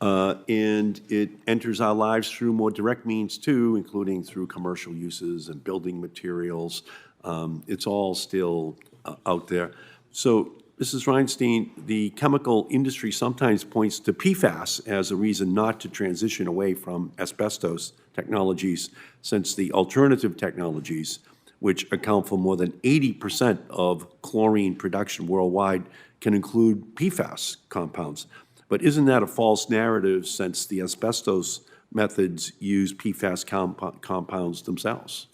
And it enters our lives through more direct means too, including through commercial uses and building materials. It's all still out there. So, Mrs. Reinstein, the chemical industry sometimes points to PFAS as a reason not to transition away from asbestos technologies, since the alternative technologies, which account for more than 80% of chlorine production worldwide, can include PFAS compounds. But isn't that a false narrative, since the asbestos methods use PFAS compounds themselves?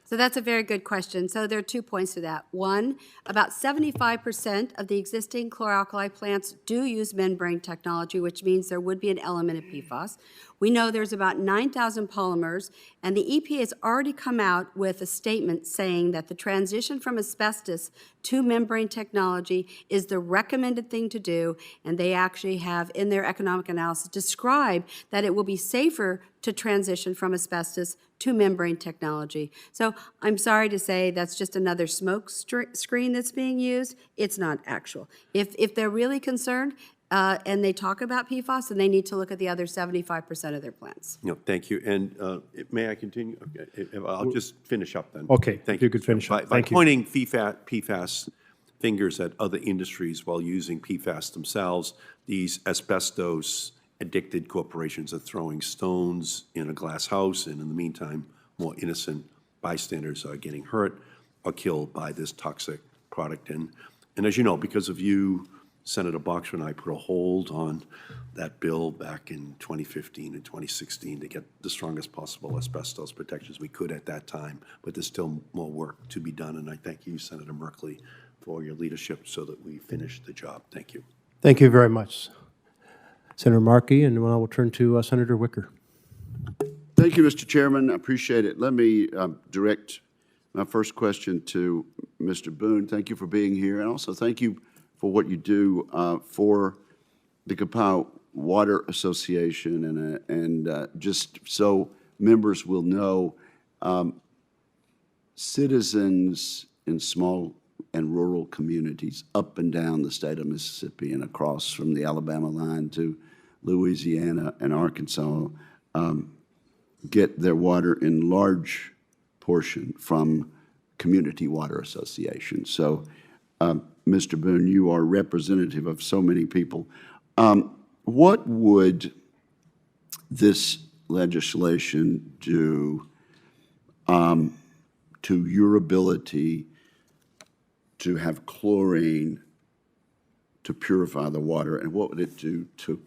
So that's a very good question. So there are 2 points to that. One, about 75% of the existing chlor-alkali plants do use membrane technology, which means there would be an element of PFAS. We know there's about 9,000 polymers, and the EPA has already come out with a statement saying that the transition from asbestos to membrane technology is the recommended thing to do, and they actually have, in their economic analysis, described that it will be safer to transition from asbestos to membrane technology. So I'm sorry to say that's just another smoke screen that's being used. It's not actual. If they're really concerned, and they talk about PFAS, then they need to look at the other 75% of their plants. No, thank you. And may I continue? Okay, I'll just finish up then. Okay, Thank if you could finish up. By Thank you. pointing PFAS fingers at other industries while using PFAS themselves, these asbestos-addicted corporations are throwing stones in a glass house, and in the meantime, more innocent bystanders are getting hurt or killed by this toxic product. And as you know, because of you, Senator Boxer and I put a hold on that bill back in 2015 and 2016 to get the strongest possible asbestos protections we could at that time. But there's still more work to be done, and I thank you, Senator Merkley, for your leadership so that we finish the job. Thank you. Thank you very much, Senator Markey, and now we'll turn to Senator Wicker. Thank you, Mr. Chairman. I appreciate it. Let me direct my first question to Mr. Boone. Thank you for being here, and also thank you for what you do for the Copaya Water Association, and just so members will know, citizens in small and rural communities up and down the state of Mississippi and across from the Alabama line to Louisiana and Arkansas get their water in large portion from community water associations. So, Mr. Boone, you are representative of so many people. What would this legislation do to your ability to have chlorine to purify the water, and what would it do to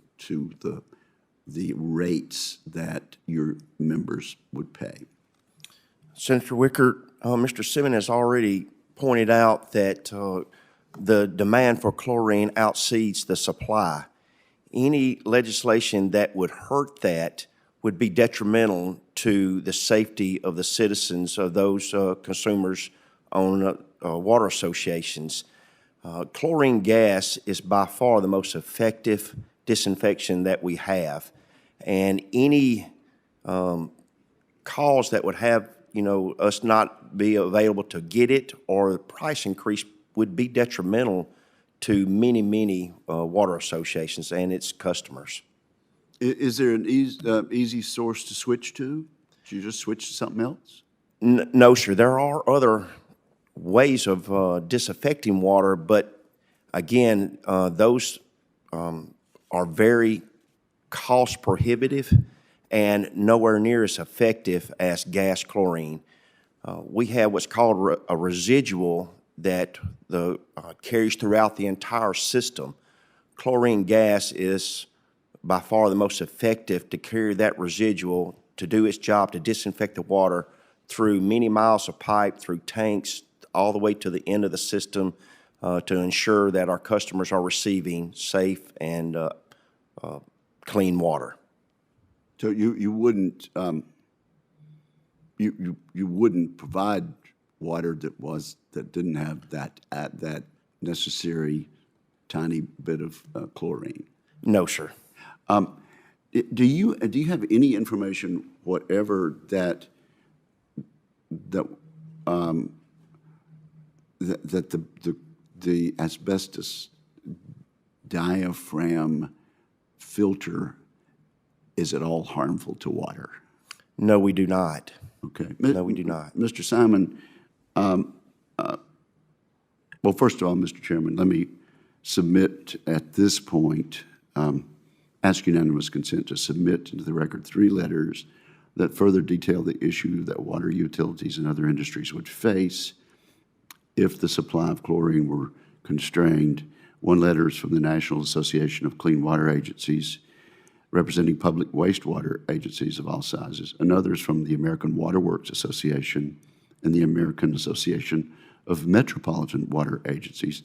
the rates that your members would pay? Senator Wicker, Mr. Simmons has already pointed out that the demand for chlorine outseeds the supply. Any legislation that would hurt that would be detrimental to the safety of the citizens, of those consumers on water associations. Chlorine gas is by far the most effective disinfection that we have. And any cause that would have, us not be available to get it, or the price increase, would be detrimental to many, many water associations and its customers. Is there an easy source to switch to? Should you just switch to something else? No, sir. There are other ways of disinfecting water, but again, those are very cost prohibitive and nowhere near as effective as gas chlorine. We have what's called a residual that carries throughout the entire system. Chlorine gas is by far the most effective to carry that residual to do its job to disinfect the water through many miles of pipe, through tanks, all the way to the end of the system to ensure that our customers are receiving safe and clean water. So you wouldn't you wouldn't provide water that didn't have that necessary tiny bit of chlorine? No, sir. Do you have any information whatever that the asbestos diaphragm filter is at all harmful to water? No, we do not. Okay. No, we do not. Mr. Simon, well, first of all, Mr. Chairman, let me submit at this point, ask unanimous consent to submit into the record 3 letters that further detail the issue that water utilities and other industries would face if the supply of chlorine were constrained. 1 letter is from the National Association of Clean Water Agencies, representing public wastewater agencies of all sizes. Another is from the American Water Works Association and the American Association of Metropolitan Water Agencies,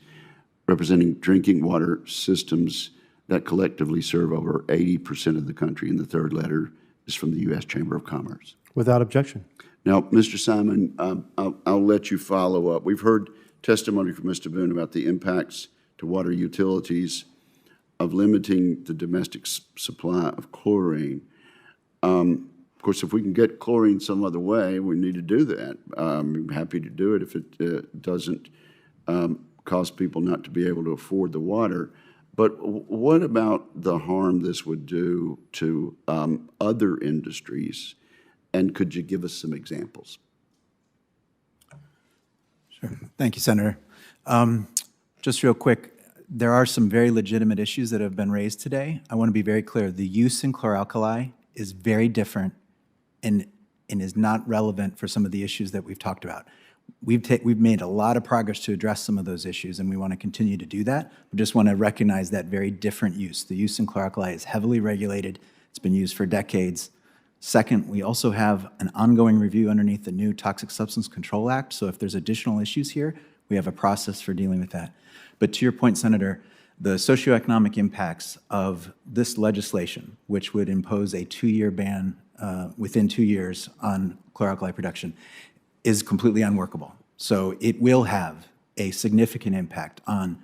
representing drinking water systems that collectively serve over 80% of the country. And the 3rd letter is from the U.S. Chamber of Commerce. Without objection. Now, Mr. Simon, I'll let you follow up. We've heard testimony from Mr. Boone about the impacts to water utilities of limiting the domestic supply of chlorine. Of course, if we can get chlorine some other way, we need to do that. I'm happy to do it if it doesn't cause people not to be able to afford the water. But what about the harm this would do to other industries? And could you give us some examples? Sure. Thank you, Senator. Just real quick, there are some very legitimate issues that have been raised today. I want to be very clear. The use in chlor-alkali is very different and is not relevant for some of the issues that we've talked about. We've made a lot of progress to address some of those issues, and we want to continue to do that. We just want to recognize that very different use. The use in chlor-alkali is heavily regulated. It's been used for decades. Second, we also have an ongoing review underneath the new Toxic Substance Control Act, so if there's additional issues here, we have a process for dealing with that. But to your point, Senator, the socioeconomic impacts of this legislation, which would impose a 2-year ban within 2 years on chlor-alkali production, is completely unworkable. So it will have a significant impact on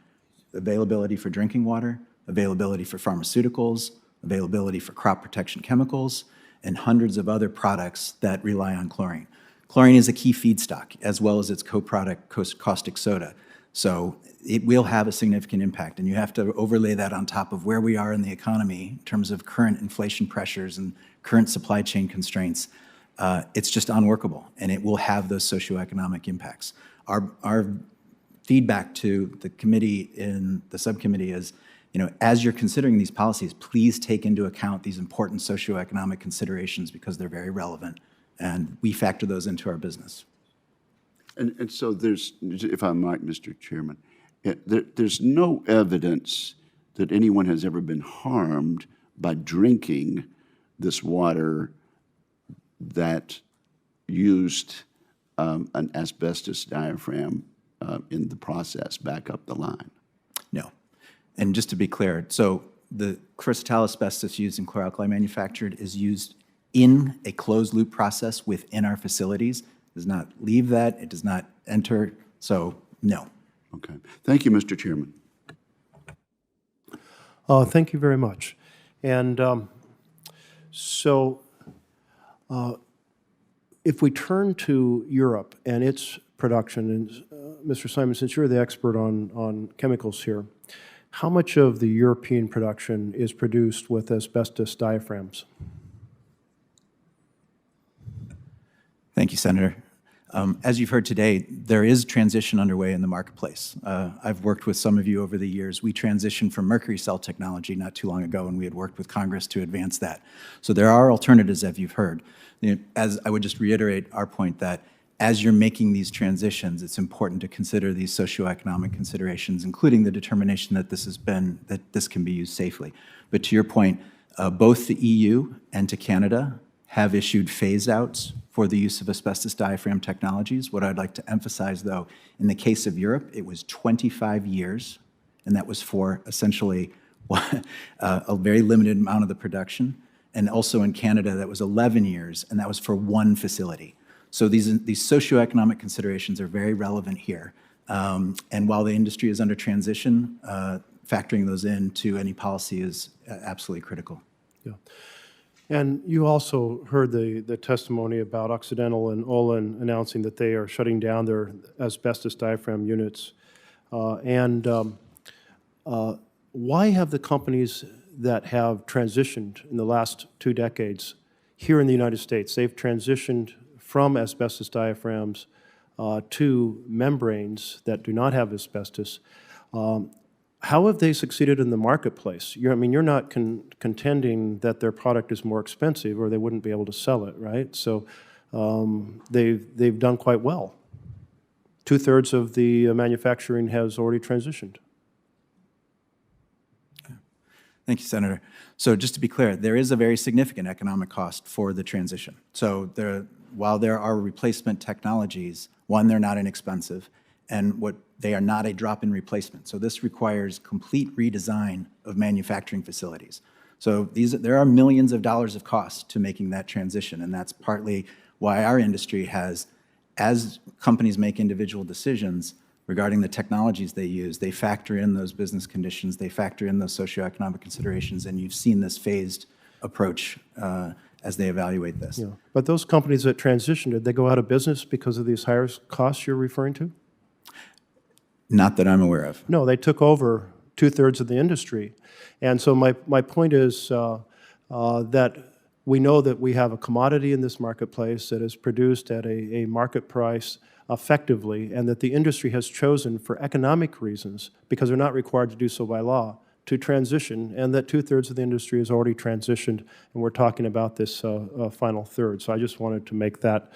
availability for drinking water, availability for pharmaceuticals, availability for crop protection chemicals, and hundreds of other products that rely on chlorine. Chlorine is a key feedstock, as well as its co-product, caustic soda. So it will have a significant impact, and you have to overlay that on top of where we are in the economy in terms of current inflation pressures and current supply chain constraints. It's just unworkable, and it will have those socioeconomic impacts. Our feedback to the committee in the subcommittee is, as you're considering these policies, please take into account these important socioeconomic considerations because they're very relevant, and we factor those into our business. And so there's, if I might, Mr. Chairman, there's no evidence that anyone has ever been harmed by drinking this water that used an asbestos diaphragm in the process back up the line. No. And just to be clear, so the crystal asbestos used in chlor-alkali manufactured is used in a closed-loop process within our facilities. It does not leave that. It does not enter. So, no. Okay. Thank you, Mr. Chairman. Thank you very much. And if we turn to Europe and its production, and Mr. Simon, since you're the expert on chemicals here, how much of the European production is produced with asbestos diaphragms? Thank you, Senator. As you've heard today, there is transition underway in the marketplace. I've worked with some of you over the years. We transitioned from mercury cell technology not too long ago, and we had worked with Congress to advance that. So there are alternatives, as you've heard. As I would just reiterate our point that as you're making these transitions, it's important to consider these socioeconomic considerations, including the determination that this can be used safely. But to your point, both the EU and to Canada have issued phase-outs for the use of asbestos diaphragm technologies. What I'd like to emphasize, though, in the case of Europe, it was 25 years, and that was for essentially a very limited amount of the production. And also in Canada, that was 11 years, and that was for one facility. So these socioeconomic considerations are very relevant here. And while the industry is under transition, factoring those into any policy is absolutely critical. Yeah. And you also heard the testimony about Occidental and Olin announcing that they are shutting down their asbestos diaphragm units. Why have the companies that have transitioned in the last 2 decades here in the United States, they've transitioned from asbestos diaphragms to membranes that do not have asbestos, how have they succeeded in the marketplace? You're not contending that their product is more expensive or they wouldn't be able to sell it, right? So they've done quite well. 2/3 of the manufacturing has already transitioned. Thank you, Senator. So just to be clear, there is a very significant economic cost for the transition. So while there are replacement technologies, one, they're not inexpensive, and they are not a drop-in replacement. So this requires complete redesign of manufacturing facilities. So there are millions of dollars of cost to making that transition, and that's partly why our industry has, as companies make individual decisions regarding the technologies they use, they factor in those business conditions, they factor in those socioeconomic considerations, and you've seen this phased approach as they evaluate this. Yeah. But those companies that transitioned, did they go out of business because of these higher costs you're referring to? Not that I'm aware of. No, they took over 2/3 of the industry. And so my point is that we know that we have a commodity in this marketplace that is produced at a market price effectively, and that the industry has chosen for economic reasons, because they're not required to do so by law, to transition, and that 2/3 of the industry has already transitioned, and we're talking about this final third. So I just wanted to make that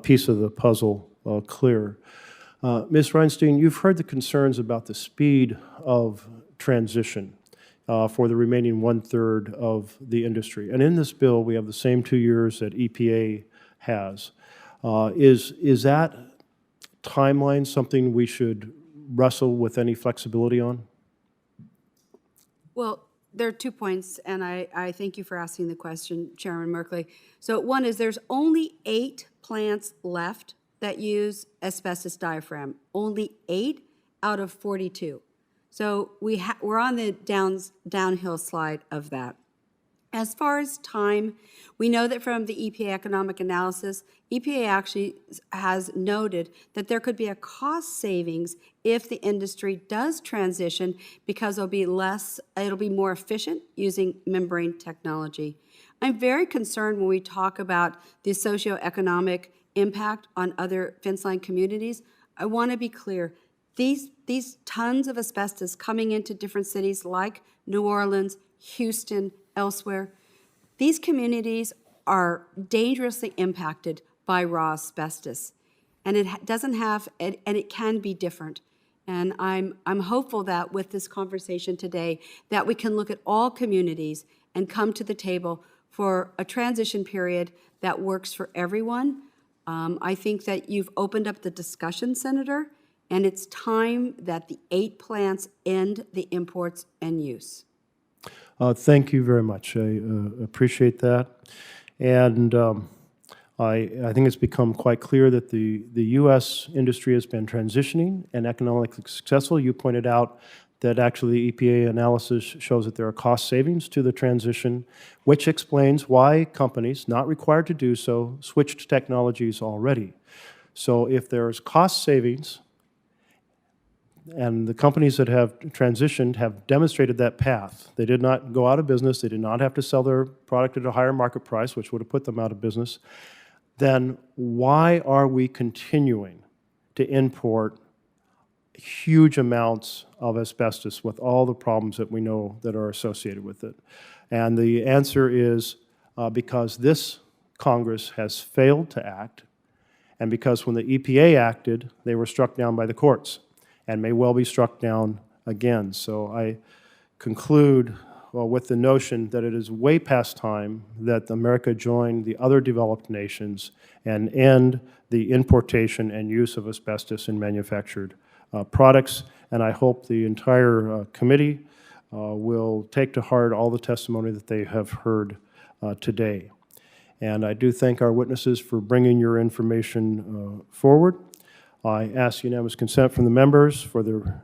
piece of the puzzle clear. Ms. Reinstein, you've heard the concerns about the speed of transition for the remaining 1/3 of the industry. And in this bill, we have the same 2 years that EPA has. Is that timeline something we should wrestle with any flexibility on? Well, there are 2 points, and I thank you for asking the question, Chairman Merkley. So one is there's only 8 plants left that use asbestos diaphragm, only 8 out of 42. So we're on the downhill slide of that. As far as time, we know that from the EPA economic analysis, EPA actually has noted that there could be a cost savings if the industry does transition because it'll be more efficient using membrane technology. I'm very concerned when we talk about the socioeconomic impact on other fence line communities. I want to be clear. These tons of asbestos coming into different cities like New Orleans, Houston, elsewhere, these communities are dangerously impacted by raw asbestos, and it doesn't have, and it can be different. And I'm hopeful that with this conversation today, that we can look at all communities and come to the table for a transition period that works for everyone. I think that you've opened up the discussion, Senator, and it's time that the 8 plants end the imports and use. Thank you very much. I appreciate that. And I think it's become quite clear that the U.S. industry has been transitioning and economically successful. You pointed out that actually the EPA analysis shows that there are cost savings to the transition, which explains why companies, not required to do so, switched technologies already. So if there's cost savings, and the companies that have transitioned have demonstrated that path. They did not go out of business. They did not have to sell their product at a higher market price, which would have put them out of business. Then why are we continuing to import huge amounts of asbestos with all the problems that we know that are associated with it? And the answer is because this Congress has failed to act, and because when the EPA acted, they were struck down by the courts, and may well be struck down again. So I conclude with the notion that it is way past time that America join the other developed nations and end the importation and use of asbestos in manufactured products. And I hope the entire committee will take to heart all the testimony that they have heard today. And I do thank our witnesses for bringing your information forward. I ask unanimous consent from the members for the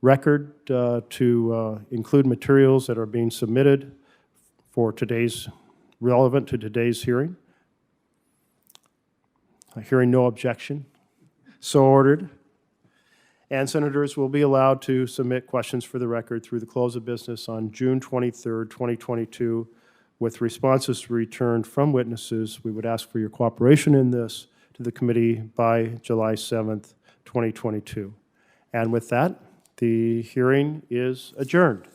record to include materials that are being submitted for relevant to today's hearing. Hearing no objection, so ordered. And senators will be allowed to submit questions for the record through the close of business on June 23rd, 2022, with responses returned from witnesses. We would ask for your cooperation in this to the committee by July 7th, 2022. And with that, the hearing is adjourned.